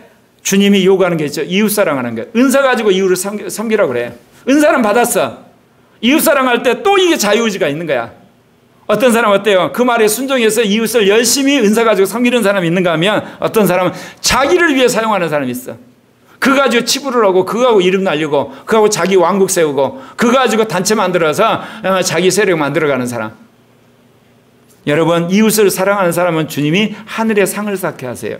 주님이 요구하는 게 있죠. 이웃 사랑하는 거예요. 은사 가지고 이웃을 섬기라고 그래. 은사는 받았어. 이웃 사랑할 때 또 이게 자유의지가 있는 거야. 어떤 사람 어때요? 그 말에 순종해서 이웃을 열심히 은사 가지고 섬기는 사람이 있는가 하면 어떤 사람은 자기를 위해 사용하는 사람이 있어. 그거 가지고 치부를 하고 그거 가지고 이름 날리고 그거 가지고 자기 왕국 세우고 그거 가지고 단체 만들어서 자기 세력 만들어가는 사람. 여러분 이웃을 사랑하는 사람은 주님이 하늘의 상을 쌓게 하세요.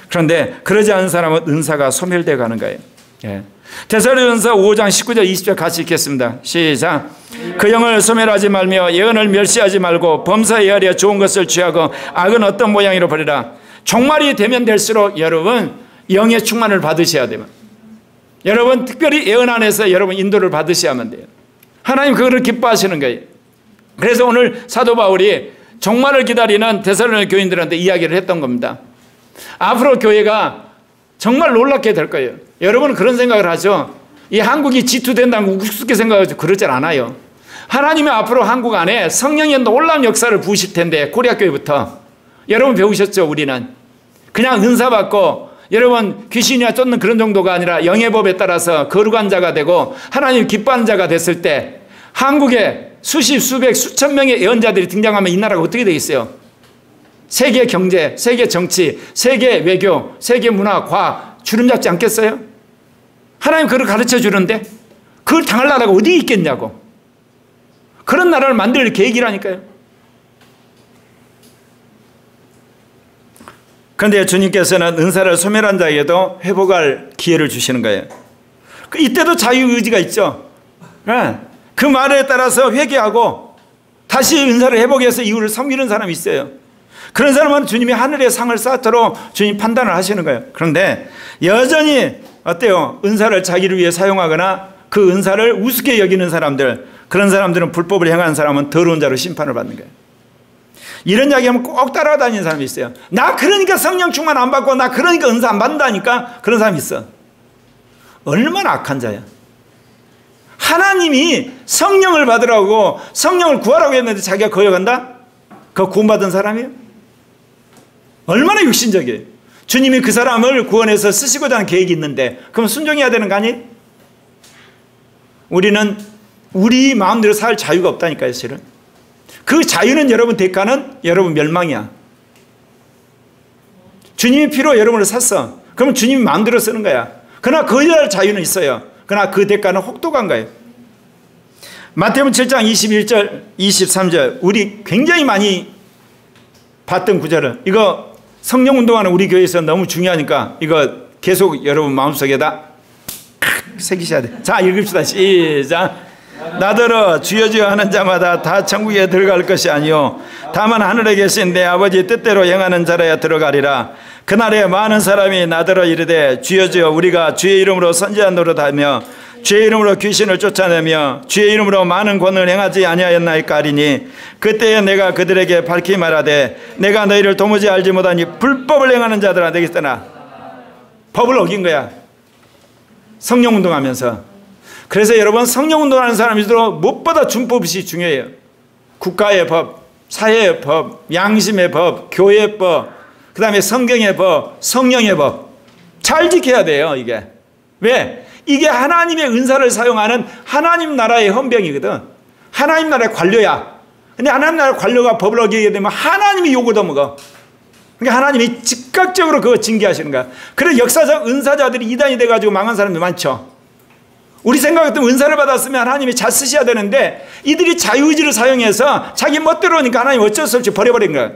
그런데 그러지 않은 사람은 은사가 소멸되어 가는 거예요. 예. 데살로니가전서 5장 19절 20절 같이 읽겠습니다. 시작. 그 영을 소멸하지 말며 예언을 멸시하지 말고 범사에 헤아려 좋은 것을 취하고 악은 어떤 모양이로 버리라. 종말이 되면 될수록 여러분 영의 충만을 받으셔야 돼요. 여러분 특별히 예언 안에서 여러분 인도를 받으셔야만 돼요. 하나님 그거를 기뻐하시는 거예요. 그래서 오늘 사도 바울이 종말을 기다리는 데살로니가 교인들한테 이야기를 했던 겁니다. 앞으로 교회가 정말 놀랍게 될 거예요. 여러분은 그런 생각을 하죠. 이 한국이 지투된다고 우습게 생각하죠. 그러질 않아요. 하나님이 앞으로 한국 안에 성령의 놀라운 역사를 부으실 텐데 고려교회부터 여러분 배우셨죠. 우리는 그냥 은사 받고 여러분 귀신이나 쫓는 그런 정도가 아니라 영의 법에 따라서 거룩한 자가 되고 하나님 기뻐하는 자가 됐을 때 한국에 수십, 수백, 수천 명의 예언자들이 등장하면 이 나라가 어떻게 되겠어요? 세계 경제, 세계 정치, 세계 외교, 세계 문화, 과학 주름 잡지 않겠어요? 하나님 그걸 가르쳐 주는데 그걸 당할 나라가 어디 있겠냐고. 그런 나라를 만들 계획이라니까요. 그런데 주님께서는 은사를 소멸한 자에게도 회복할 기회를 주시는 거예요. 이때도 자유의지가 있죠. 그 말에 따라서 회개하고 다시 은사를 회복해서 이유를 섬기는 사람이 있어요. 그런 사람은 주님이 하늘의 상을 쌓도록 주님 판단을 하시는 거예요. 그런데 여전히 어때요? 은사를 자기를 위해 사용하거나 그 은사를 우습게 여기는 사람들, 그런 사람들은 불법을 행한 사람은 더러운 자로 심판을 받는 거예요. 이런 이야기하면 꼭 따라다니는 사람이 있어요. 나 그러니까 성령 충만 안 받고 나 그러니까 은사 안 받는다니까. 그런 사람이 있어. 얼마나 악한 자야. 하나님이 성령을 받으라고 성령을 구하라고 했는데 자기가 거역한다? 그거 구원받은 사람이에요? 얼마나 육신적이에요. 주님이 그 사람을 구원해서 쓰시고자 하는 계획이 있는데 그럼 순종해야 되는 거 아니에요? 우리는 우리 마음대로 살 자유가 없다니까요. 실은 그 자유는 여러분 대가는 여러분 멸망이야. 주님의 피로 여러분을 샀어. 그러면 주님이 마음대로 쓰는 거야. 그러나 거절할 자유는 있어요. 그러나 그 대가는 혹독한 거예요. 마태복음 7장 21절 23절 우리 굉장히 많이 봤던 구절은 이거 성령운동하는 우리 교회에서 너무 중요하니까 이거 계속 여러분 마음속에다 새기셔야 돼. 자 읽읍시다. 시작. 나더러 주여 주여 하는 자마다 다 천국에 들어갈 것이 아니요 다만 하늘에 계신 내 아버지 뜻대로 행하는 자라야 들어가리라. 그날에 많은 사람이 나더러 이르되 주여 주여 우리가 주의 이름으로 선지한 노릇하며 주의 이름으로 귀신을 쫓아내며 주의 이름으로 많은 권능을 행하지 아니하였나이까 하리니 그때에 내가 그들에게 밝히 말하되 내가 너희를 도무지 알지 못하니 불법을 행하는 자들아 내게 떠나. 법을 어긴 거야. 성령운동하면서. 그래서 여러분 성령운동하는 사람일수록 무엇보다 준법이 중요해요. 국가의 법, 사회의 법, 양심의 법, 교회의 법, 그 다음에 성경의 법, 성령의 법 잘 지켜야 돼요. 이게 왜? 이게 하나님의 은사를 사용하는 하나님 나라의 헌병이거든. 하나님 나라의 관료야. 근데 하나님 나라의 관료가 법을 어기게 되면 하나님이 욕을 얻어먹어. 그러니까 하나님이 즉각적으로 그거 징계하시는 거야. 그래서 역사적 은사자들이 이단이 돼가지고 망한 사람들 많죠. 우리 생각했던 은사를 받았으면 하나님이 잘 쓰셔야 되는데 이들이 자유의지를 사용해서 자기 멋대로 하니까 하나님 어쩔 수 없이 버려버린 거야.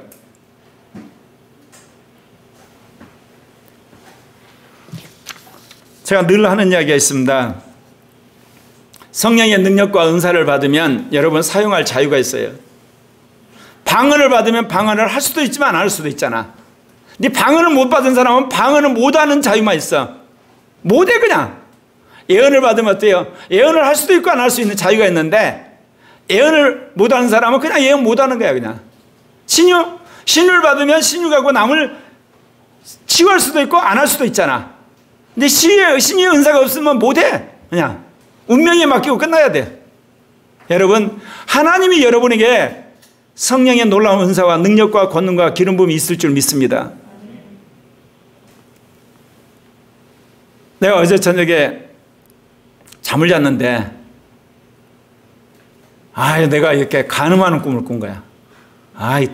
제가 늘 하는 이야기가 있습니다. 성령의 능력과 은사를 받으면 여러분 사용할 자유가 있어요. 방언을 받으면 방언을 할 수도 있지만 안 할 수도 있잖아. 근데 방언을 못 받은 사람은 방언을 못하는 자유만 있어. 못해 그냥. 예언을 받으면 어때요? 예언을 할 수도 있고 안 할 수 있는 자유가 있는데 예언을 못하는 사람은 그냥 예언 못하는 거야. 그냥 신유를 받으면 신유하고 남을 치유할 수도 있고 안 할 수도 있잖아. 근데 신유의 은사가 없으면 못해. 그냥 운명에 맡기고 끝나야 돼. 여러분 하나님이 여러분에게 성령의 놀라운 은사와 능력과 권능과 기름 부음이 있을 줄 믿습니다. 내가 어제 저녁에 잠을 잤는데 내가 이렇게 간음하는 꿈을 꾼 거야.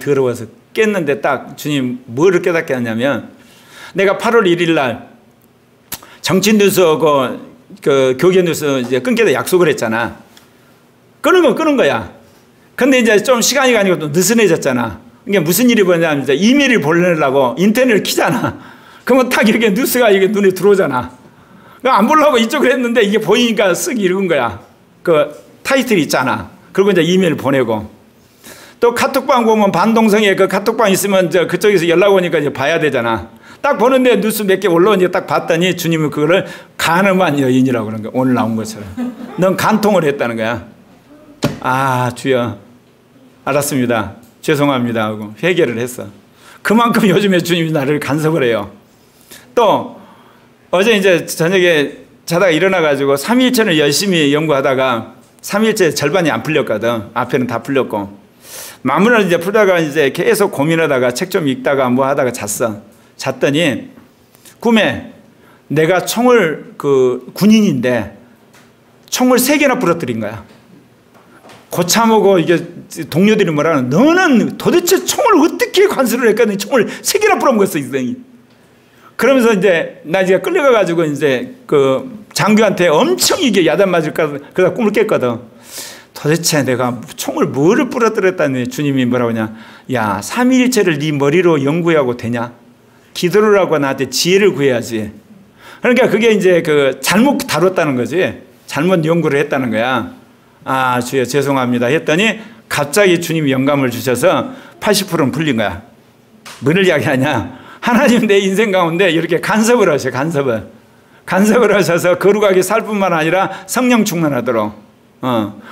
더러워서 깼는데 딱 주님 뭐를 깨닫게 하냐면 내가 8월 1일 날 정치뉴스하고 그 교계뉴스 이제 끊기다 약속을 했잖아. 끄는 거야. 근데 이제 좀 시간이 가니까 또 느슨해졌잖아. 이게 무슨 일이 뭐냐면 이제 이메일을 보내려고 인터넷을 키잖아. 그러면 딱 이렇게 뉴스가 이게 눈에 들어오잖아. 안 보려고 이쪽을 했는데 이게 보이니까 쓱 읽은 거야. 그 타이틀이 있잖아. 그리고 이제 이메일 보내고. 또 카톡방 보면 반동성에 그 카톡방 있으면 그쪽에서 연락 오니까 이제 봐야 되잖아. 딱 보는데 뉴스 몇 개 올라오니까 딱 봤더니 주님은 그거를 간음한 여인이라고 그러는 거야. 오늘 나온 것처럼. 넌 간통을 했다는 거야. 주여. 알았습니다. 죄송합니다. 하고 회개를 했어. 그만큼 요즘에 주님이 나를 간섭을 해요. 또 어제 이제 저녁에 자다가 일어나가지고 삼위일체를 열심히 연구하다가 삼위일체 절반이 안 풀렸거든. 앞에는 다 풀렸고. 마무리를 이제 풀다가 이제 계속 고민하다가 책 좀 읽다가 뭐 하다가 잤더니 꿈에 내가 총을 군인인데 총을 3개나 부러뜨린 거야. 고참하고 이게 동료들이 뭐라는 너는 도대체 총을 어떻게 관수를 했거든. 총을 3개나 뿌려먹었어. 그러면서 이제 나 이제 끌려가가지고 이제 그 장교한테 엄청 이게 야단 맞을까 그러다 꿈을 깼거든. 도대체 내가 총을 뭐를 부러뜨렸다니 주님이 뭐라고 하냐. 야, 삼위일체를 네 머리로 연구하고 되냐? 기도를 하고 나한테 지혜를 구해야지. 그러니까 그게 이제 그 잘못 다뤘다는 거지. 잘못 연구를 했다는 거야. 아, 주여 죄송합니다 했더니 갑자기 주님이 영감을 주셔서 80%는 풀린 거야. 뭐를 이야기하냐. 하나님 내 인생 가운데 이렇게 간섭을 하셔. 간섭을 하셔서 거룩하게 살 뿐만 아니라 성령 충만하도록.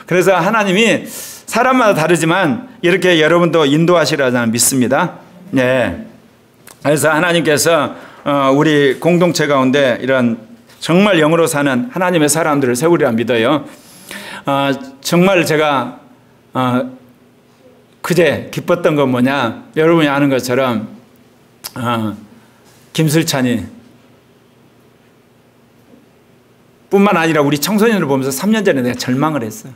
그래서 하나님이 사람마다 다르지만 이렇게 여러분도 인도하시리라 믿습니다. 네. 그래서 하나님께서 우리 공동체 가운데 이런 정말 영으로 사는 하나님의 사람들을 세우리라 믿어요. 정말 제가 그제 기뻤던 건 뭐냐. 여러분이 아는 것처럼 김슬찬이 뿐만 아니라 우리 청소년을 보면서 3년 전에 내가 절망을 했어요.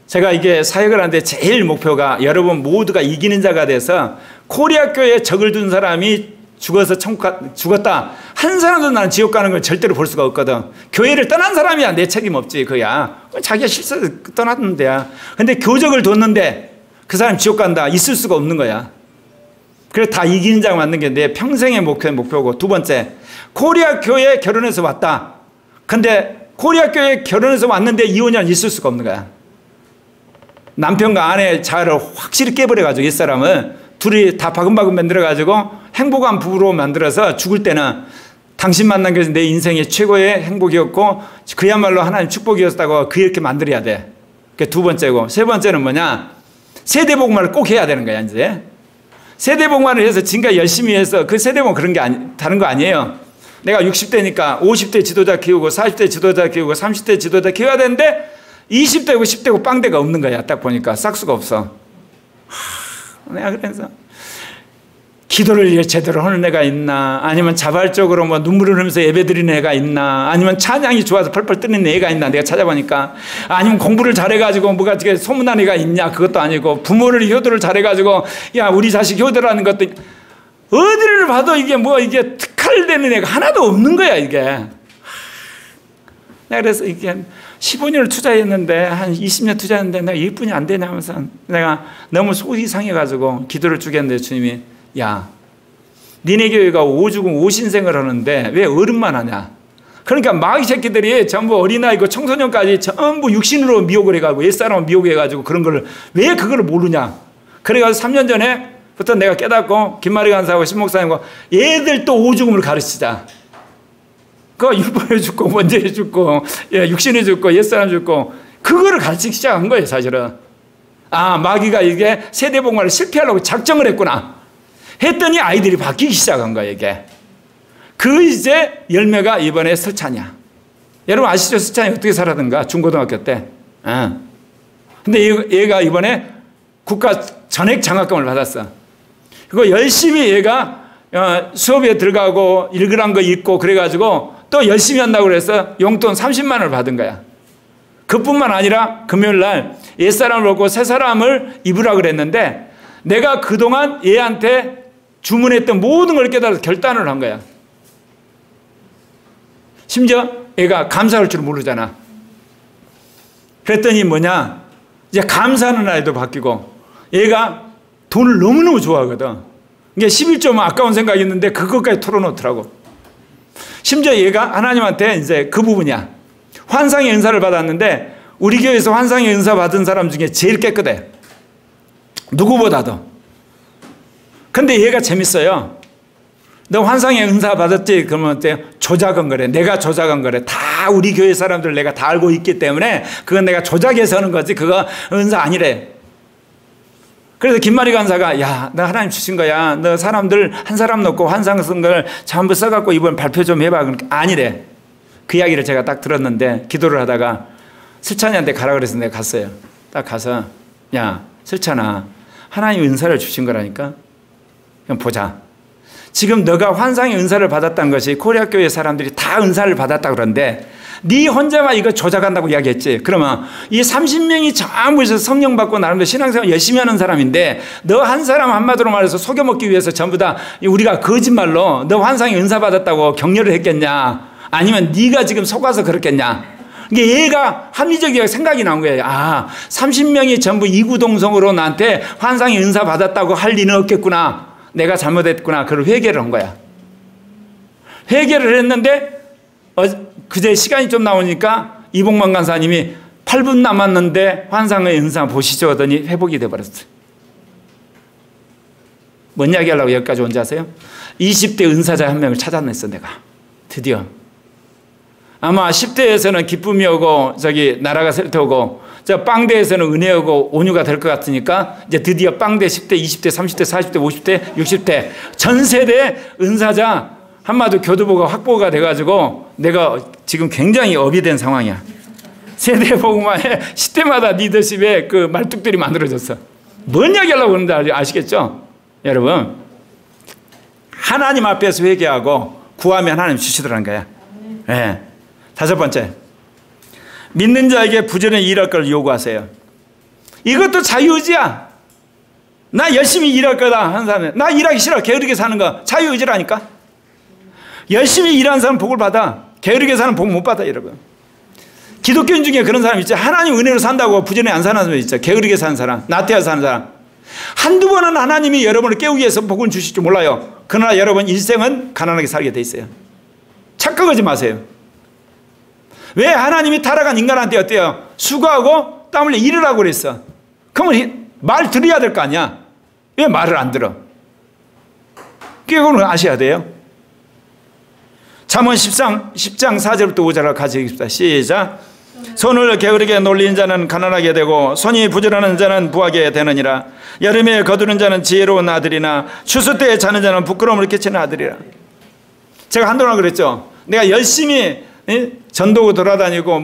제가 이게 사역을 하는데 제일 목표가 여러분 모두가 이기는 자가 돼서 코리아 교회에 적을 둔 사람이 죽어서 죽었다. 한 사람도 나는 지옥 가는 걸 절대로 볼 수가 없거든. 교회를 떠난 사람이야 내 책임 없지. 그야 자기가 실수해서 떠났는데야. 근데 교적을 뒀는데 그 사람 지옥 간다. 있을 수가 없는 거야. 그래서 다 이기는 자가 만든 게 내 평생의 목표고. 두 번째, 코리아 교회에 결혼해서 왔다. 근데 코리아 교회에 결혼해서 왔는데 이혼이 있을 수가 없는 거야. 남편과 아내 자아를 확실히 깨버려가지고 옛사람은 둘이 다 바금바금 만들어가지고 행복한 부부로 만들어서 죽을 때는 당신 만난 것이 내 인생의 최고의 행복이었고 그야말로 하나님 축복이었다고 그렇게 만들어야 돼. 그게 두 번째고. 세 번째는 뭐냐. 세대복음을 꼭 해야 되는 거야 이제. 세대복음을 해서 지금까지 열심히 해서 그 세대복음 그런 게 다른 거 아니에요. 내가 60대니까 50대 지도자 키우고 40대 지도자 키우고 30대 지도자 키워야 되는데 20대고 10대고 빵대가 없는 거야. 딱 보니까 싹수가 없어. 내가 그래서 기도를 제대로 하는 애가 있나, 아니면 자발적으로 뭐 눈물을 흘리면서 예배드리는 애가 있나, 아니면 찬양이 좋아서 펄펄 뜨는 애가 있나 내가 찾아보니까, 아니면 공부를 잘해가지고 뭐가 소문난 애가 있냐 그것도 아니고, 부모를 효도를 잘해가지고 야 우리 자식 효도라는 것도 어디를 봐도 이게 뭐 이게 특활되는 애가 하나도 없는 거야 이게. 내가 그래서 이게 15년을 투자했는데 한 20년 투자했는데 내가 1분이 안 되냐면서 내가 너무 속이 상해가지고 기도를 주겠는데 주님이 야 니네 교회가 오죽은 오신생을 하는데 왜 어른만 하냐. 그러니까 마귀 새끼들이 전부 어린아이고 청소년까지 전부 육신으로 미혹을 해가지고 옛사람을 미혹해가지고 그런 걸 왜 그걸 모르냐. 그래가지고 3년 전에부터 내가 깨닫고 김마리 간사하고 신목사님과 얘들 또 오죽음을 가르치자. 그 율법에 죽고 원죄에 죽고 육신에 죽고 옛사람 죽고 그거를 가르치기 시작한 거예요 사실은. 아 마귀가 이게 세대복음을 실패하려고 작정을 했구나 했더니 아이들이 바뀌기 시작한 거예요 이게. 그 이제 열매가 이번에 설찬이야. 여러분 아시죠? 설찬이 어떻게 살았던가 중고등학교 때. 근데 얘가 이번에 국가 전액 장학금을 받았어. 그리고 열심히 얘가 수업에 들어가고 읽으란 거 읽고 그래가지고 또 열심히 한다고 그래서 용돈 30만 원을 받은 거야. 그뿐만 아니라 금요일 날 옛사람을 먹고 새사람을 입으라 그랬는데 내가 그동안 얘한테 주문했던 모든 걸 깨달아서 결단을 한 거야. 심지어 얘가 감사할 줄 모르잖아. 그랬더니 뭐냐 이제 감사하는 아이도 바뀌고 얘가 돈을 너무너무 좋아하거든. 이게 11조 아까운 생각이 있는데 그것까지 털어놓더라고. 심지어 얘가 하나님한테 이제 그 부분이야. 환상의 은사를 받았는데 우리 교회에서 환상의 은사 받은 사람 중에 제일 깨끗해. 누구보다도. 근데 얘가 재밌어요. 너 환상의 은사 받았지? 그러면 어때요? 조작한 거래. 내가 조작한 거래. 다 우리 교회 사람들 내가 다 알고 있기 때문에 그건 내가 조작해서 하는 거지 그거 은사 아니래. 그래서 김마리 간사가 야 너 하나님 주신 거야. 너 사람들 한 사람 놓고 환상 쓴 걸 전부 써갖고 이번 발표 좀 해봐. 그러니까 아니래. 그 이야기를 제가 딱 들었는데 기도를 하다가 슬찬이한테 가라 그래서 내가 갔어요. 딱 가서 야 슬찬아 하나님 은사를 주신 거라니까. 그럼 보자. 지금 너가 환상의 은사를 받았다는 것이 코리아 교회 사람들이 다 은사를 받았다 그러는데 네 혼자만 이거 조작한다고 이야기했지. 그러면 이 30명이 전부 성령 받고 나름대로 신앙생활 열심히 하는 사람인데 너 한 사람 한마디로 말해서 속여먹기 위해서 전부 다 우리가 거짓말로 너 환상에 은사 받았다고 격려를 했겠냐? 아니면 네가 지금 속아서 그렇겠냐? 이게 얘가 합리적이게 생각이 나온 거예요. 아, 30명이 전부 이구동성으로 나한테 환상에 은사 받았다고 할 리는 없겠구나. 내가 잘못했구나. 그걸 회개를 한 거야. 회개를 했는데 그제 시간이 좀 나오니까 이봉만 간사님이 8분 남았는데 환상의 은사 보시죠 하더니 회복이 돼버렸어요. 뭔 이야기 하려고 여기까지 온지 아세요? 20대 은사자 한 명을 찾아냈어 내가. 드디어. 아마 10대에서는 기쁨이 오고 나라가 셀터오고 저 빵대에서는 은혜 오고 온유가 될 것 같으니까 이제 드디어 빵대 10대, 20대, 30대, 40대, 50대, 60대 전 세대 은사자 한마디로 교두보가 확보가 돼가지고 내가 지금 굉장히 업이 된 상황이야. 세대 복음화에 10대마다 리더십에 그 말뚝들이 만들어졌어. 뭔 이야기 하려고 그러는지 아시겠죠? 여러분, 하나님 앞에서 회개하고 구하면 하나님 주시더라는 거야. 네. 5번째, 믿는 자에게 부지런히 일할 걸 요구하세요. 이것도 자유의지야. 나 열심히 일할 거다 하는 사람은 나 일하기 싫어. 게으르게 사는 거 자유의지라니까. 열심히 일하는 사람 복을 받아. 게으르게 사는 복 못 받아. 여러분, 기독교인 중에 그런 사람 있죠. 하나님 은혜로 산다고 부지런히 안 사는 사람 있죠. 게으르게 사는 사람, 나태하게 사는 사람. 한두 번은 하나님이 여러분을 깨우기 위해서 복을 주실 줄 몰라요. 그러나 여러분 일생은 가난하게 살게 돼 있어요. 착각하지 마세요. 왜 하나님이 타락한 인간한테 어때요? 수고하고 땀 흘려 일을 하고 그랬어. 그러면 말 들어야 될 거 아니야. 왜 말을 안 들어? 그걸 아셔야 돼요. 잠언 10장 4절부터 5절을 같이 읽읍시다. 시작. 손을 게으르게 놀리는 자는 가난하게 되고 손이 부지런한 자는 부하게 되느니라. 여름에 거두는 자는 지혜로운 아들이나 추수 때에 자는 자는 부끄러움을 끼치는 아들이라. 제가 한동안 그랬죠. 내가 열심히 전도고 돌아다니고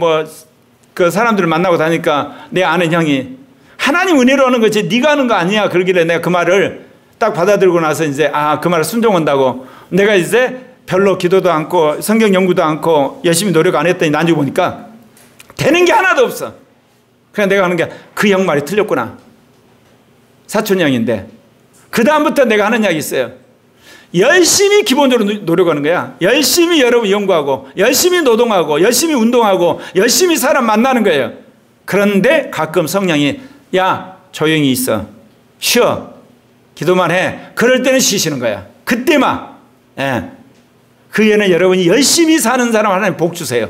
그 사람들을 만나고 다니까 내 아는 형이 하나님 은혜로 하는 거지 네가 하는 거 아니야 그러길래 내가 그 말을 딱 받아들고 나서 이제 그 말을 순종한다고 내가 이제 별로 기도도 않고 성경 연구도 않고 열심히 노력 안 했더니 나중에 보니까 되는 게 하나도 없어. 그냥 내가 하는 게 그 형 말이 틀렸구나. 사촌 형인데 그 다음부터 내가 하는 이야기 있어요. 열심히 기본적으로 노력하는 거야. 열심히 여러분 연구하고 열심히 노동하고 열심히 운동하고 열심히 사람 만나는 거예요. 그런데 가끔 성령이 야 조용히 있어. 쉬어. 기도만 해. 그럴 때는 쉬시는 거야. 그때만. 그 예는 여러분이 열심히 사는 사람 하나님 복 주세요.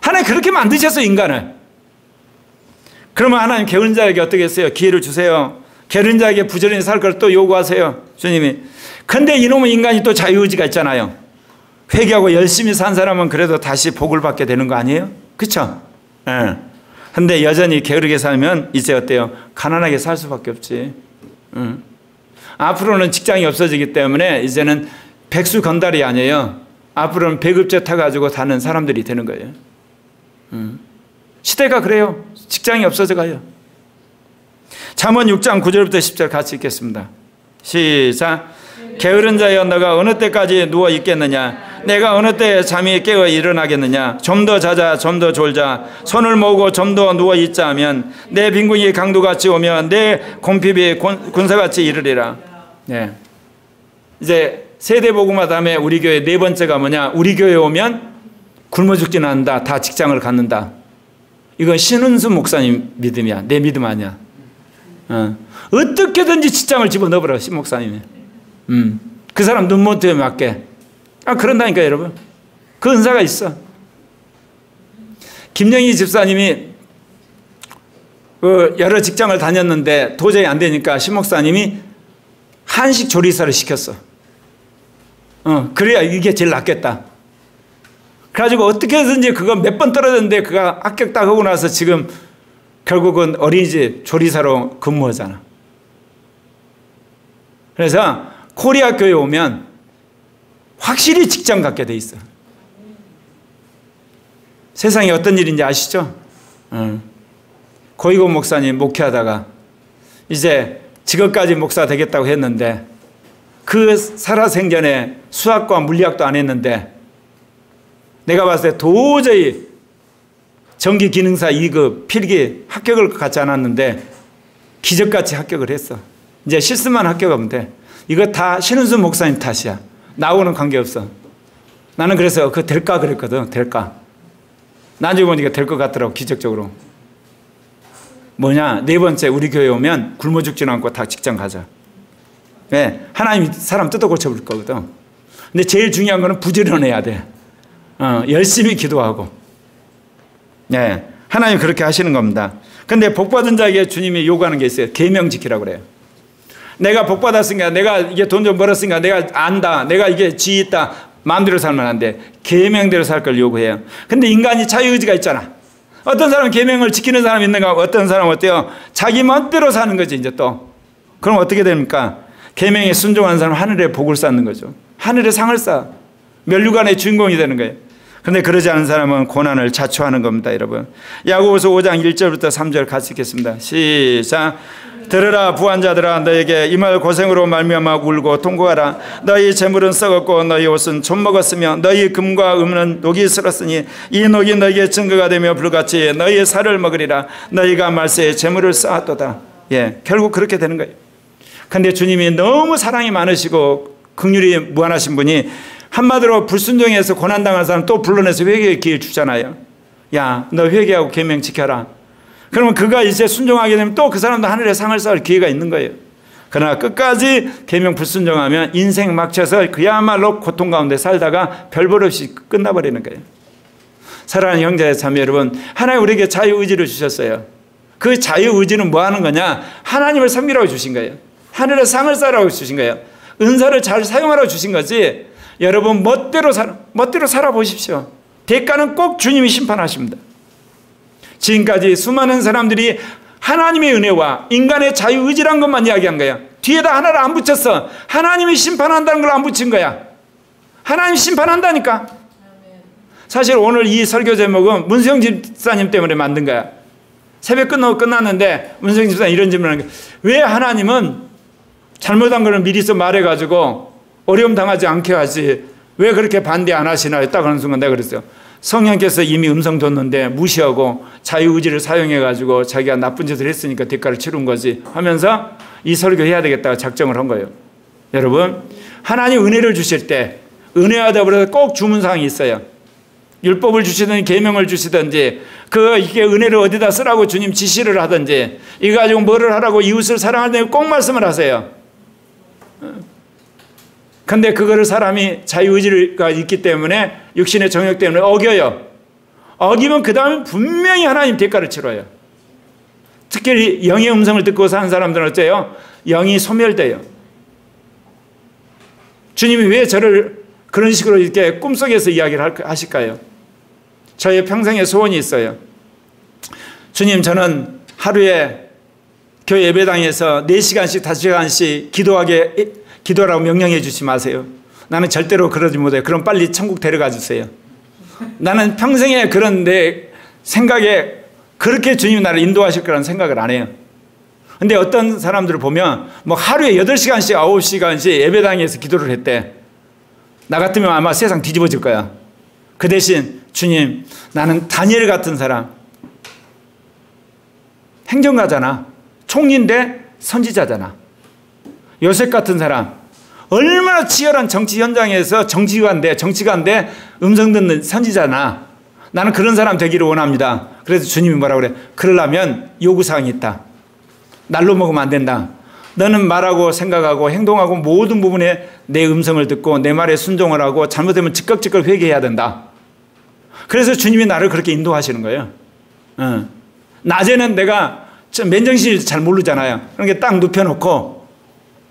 하나님 그렇게 만드셨어요 인간을. 그러면 하나님 게으른 자에게 어떻게 했어요? 기회를 주세요. 게으른 자에게 부지런히 살 걸 또 요구하세요. 주님이. 근데 이놈의 인간이 또 자유의지가 있잖아요. 회개하고 열심히 산 사람은 그래도 다시 복을 받게 되는 거 아니에요? 그렇죠? 근데 여전히 게으르게 살면 이제 어때요? 가난하게 살 수밖에 없지. 앞으로는 직장이 없어지기 때문에 이제는 백수 건달이 아니에요. 앞으로는 배급제 타가지고 사는 사람들이 되는 거예요. 시대가 그래요. 직장이 없어져 가요. 잠언 6장 9절부터 10절 같이 읽겠습니다. 시작. 게으른 자여 너가 어느 때까지 누워 있겠느냐? 내가 어느 때 잠이 깨어 일어나겠느냐? 좀 더 자자, 좀 더 졸자. 손을 모으고 좀 더 누워 있자 하면 내 빈궁이 강도같이 오면 내 곰핍이 군사같이 이르리라. 네. 이제 세대복음화 다음에 우리 교회 네 번째가 뭐냐? 우리 교회 오면 굶어 죽지는 않는다. 다 직장을 갖는다. 이건 신은수 목사님 믿음이야. 내 믿음 아니야. 어떻게든지 직장을 집어넣어버려 신 목사님이. 그 사람 눈먼트에 맞게. 그런다니까 여러분. 그 은사가 있어. 김영희 집사님이 여러 직장을 다녔는데 도저히 안 되니까 신 목사님이 한식 조리사를 시켰어. 그래야 이게 제일 낫겠다. 그래가지고 어떻게든지 그거 몇 번 떨어졌는데 그가 합격 딱 하고 나서 지금 결국은 어린이집 조리사로 근무하잖아. 그래서 코리아 교회 오면 확실히 직장 갖게 돼 있어. 세상에 어떤 일인지 아시죠? 고이고 목사님 목회하다가 이제 직업까지 목사 되겠다고 했는데 그 살아생전에 수학과 물리학도 안 했는데 내가 봤을 때 도저히 전기기능사 2급 필기 합격을 갖지 않았는데 기적같이 합격을 했어. 이제 실습만 합격하면 돼. 이거 다 신은수 목사님 탓이야. 나하고는 관계없어. 나는 그래서 그거 될까 그랬거든. 될까. 나중에 보니까 될 것 같더라고. 기적적으로. 뭐냐, 네 번째 우리 교회 오면 굶어 죽지는 않고 다 직장 가자. 왜? 하나님이 사람 뜯어 고쳐볼 거거든. 근데 제일 중요한 거는 부지런해야 돼. 열심히 기도하고. 네, 하나님 그렇게 하시는 겁니다. 근데 복받은 자에게 주님이 요구하는 게 있어요. 계명 지키라고 그래요. 내가 복받았으니까, 내가 이게 돈 좀 벌었으니까, 내가 안다, 내가 이게 지위 있다, 마음대로 살면 안 돼. 계명대로 살 걸 요구해요. 근데 인간이 자유의지가 있잖아. 어떤 사람은 계명을 지키는 사람이 있는가, 어떤 사람은 어때요? 자기 멋대로 사는 거지 이제 또. 그럼 어떻게 됩니까? 계명에 순종하는 사람은 하늘의 복을 쌓는 거죠. 하늘의 상을 쌓아. 면류관의 주인공이 되는 거예요. 그런데 그러지 않은 사람은 고난을 자초하는 겁니다, 여러분. 야고보서 5장 1절부터 3절 같이 읽겠습니다. 시작. 들으라 부한자들아, 너에게 이 말 고생으로 말미암아 울고 통곡하라. 너희 재물은 썩었고 너희 옷은 좀 먹었으며 너희 금과 은은 녹이 슬었으니 이 녹이 너희에게 증거가 되며 불같이 너희의 살을 먹으리라. 너희가 말세에 재물을 쌓았도다. 예, 결국 그렇게 되는 거예요. 근데 주님이 너무 사랑이 많으시고 긍휼이 무한하신 분이 한마디로 불순종해서 고난당한 사람 또 불러내서 회개의 기회를 주잖아요. 야, 너 회개하고 계명 지켜라. 그러면 그가 이제 순종하게 되면 또 그 사람도 하늘의 상을 쌓을 기회가 있는 거예요. 그러나 끝까지 계명 불순종하면 인생 막혀서 그야말로 고통 가운데 살다가 별볼 없이 끝나버리는 거예요. 사랑하는 형제 자매 여러분, 하나님 우리에게 자유의지를 주셨어요. 그 자유의지는 뭐 하는 거냐? 하나님을 섬기라고 주신 거예요. 하늘의 상을 쌓으라고 주신 거예요. 은사를 잘 사용하라고 주신 거지. 여러분 멋대로 살아보십시오. 대가는 꼭 주님이 심판하십니다. 지금까지 수많은 사람들이 하나님의 은혜와 인간의 자유의지란 것만 이야기한 거야. 뒤에다 하나를 안 붙였어. 하나님이 심판한다는 걸 안 붙인 거야. 하나님 심판한다니까. 사실 오늘 이 설교 제목은 문수영 집사님 때문에 만든 거야. 새벽 끝나고 끝났는데 문수영 집사님 이런 질문을 하는 거야. 왜 하나님은 잘못한 거를 미리서 말해가지고 어려움 당하지 않게 하지 왜 그렇게 반대 안 하시나 딱 하는 순간 내가 그랬어요. 성령께서 이미 음성 줬는데 무시하고 자유의지를 사용해가지고 자기가 나쁜 짓을 했으니까 대가를 치른 거지 하면서 이 설교해야 되겠다고 작정을 한 거예요. 여러분, 하나님 은혜를 주실 때 은혜하다 그래서 꼭 주문사항이 있어요. 율법을 주시든지 계명을 주시든지 이게 은혜를 어디다 쓰라고 주님 지시를 하든지 이거 가지고 뭐를 하라고 이웃을 사랑하든지 꼭 말씀을 하세요. 근데 그거를 사람이 자유의지가 있기 때문에 육신의 정욕 때문에 어겨요. 어기면 그 다음에 분명히 하나님 대가를 치러요. 특히 영의 음성을 듣고 사는 사람들은 어째요? 영이 소멸돼요. 주님이 왜 저를 그런 식으로 이렇게 꿈속에서 이야기를 하실까요? 저의 평생의 소원이 있어요. 주님, 저는 하루에 교회 예배당에서 4시간씩 5시간씩 기도라고 명령해 주지 마세요. 나는 절대로 그러지 못해요. 그럼 빨리 천국 데려가 주세요. 나는 평생에 그런 내 생각에 그렇게 주님이 나를 인도하실 거라는 생각을 안 해요. 근데 어떤 사람들을 보면 뭐 하루에 8시간씩 9시간씩 예배당에서 기도를 했대. 나 같으면 아마 세상 뒤집어질 거야. 그 대신 주님, 나는 다니엘 같은 사람, 행정가잖아. 총리인데 선지자잖아. 요셉 같은 사람, 얼마나 치열한 정치 현장에서 정치가인데 음성 듣는 선지자나. 나는 그런 사람 되기를 원합니다. 그래서 주님이 뭐라고 그래? 그러려면 요구사항이 있다. 날로 먹으면 안 된다. 너는 말하고 생각하고 행동하고 모든 부분에 내 음성을 듣고 내 말에 순종을 하고 잘못되면 즉각 회개해야 된다. 그래서 주님이 나를 그렇게 인도하시는 거예요. 낮에는 내가 맨정신이 잘 모르잖아요. 그러니까 딱 눕혀놓고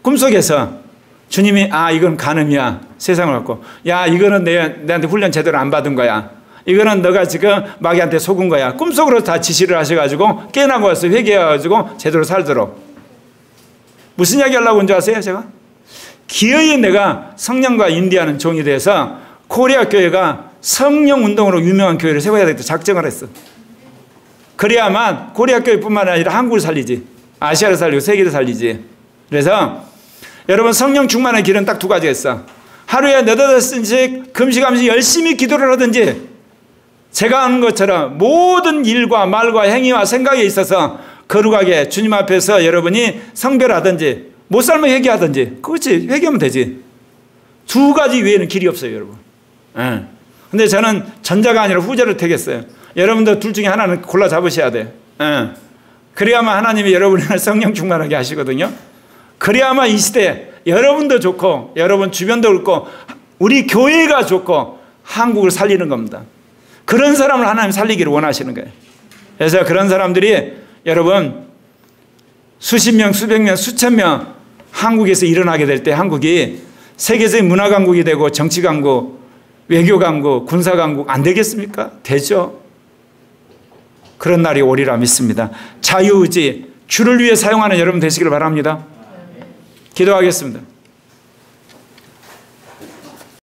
꿈속에서 주님이 이건 간음이야. 세상을 갖고. 야, 이거는 내한테 훈련 제대로 안 받은 거야. 이거는 너가 지금 마귀한테 속은 거야. 꿈속으로 다 지시를 하셔가지고 깨어나고 와서 회개해가지고 제대로 살도록. 무슨 이야기 하려고 온 줄 아세요, 제가? 기어이 내가 성령과 인디하는 종이 돼서 코리아 교회가 성령 운동으로 유명한 교회를 세워야 되겠다 작정을 했어. 그래야만 코리아 교회뿐만 아니라 한국을 살리지. 아시아를 살리고 세계를 살리지. 그래서 여러분 성령 충만의 길은 딱 2가지가 있어. 하루에 4-5시간씩 금식하면서 열심히 기도를 하든지 제가 하는 것처럼 모든 일과 말과 행위와 생각에 있어서 거룩하게 주님 앞에서 여러분이 성별하든지 못 살면 회개하든지 그렇지 회개하면 되지. 두 가지 외에는 길이 없어요 여러분. 근데 저는 전자가 아니라 후자를 택했어요. 여러분도 둘 중에 하나는 골라 잡으셔야 돼요. 그래야만 하나님이 여러분을 성령 충만하게 하시거든요. 그래야만 이 시대에 여러분도 좋고 여러분 주변도 좋고 우리 교회가 좋고 한국을 살리는 겁니다. 그런 사람을 하나님 살리기를 원하시는 거예요. 그래서 그런 사람들이 여러분 수십 명, 수백 명, 수천 명 한국에서 일어나게 될 때 한국이 세계적인 문화 강국이 되고 정치 강국, 외교 강국, 군사 강국 안 되겠습니까? 되죠. 그런 날이 오리라 믿습니다. 자유의지, 주를 위해 사용하는 여러분 되시기를 바랍니다. 기도하겠습니다.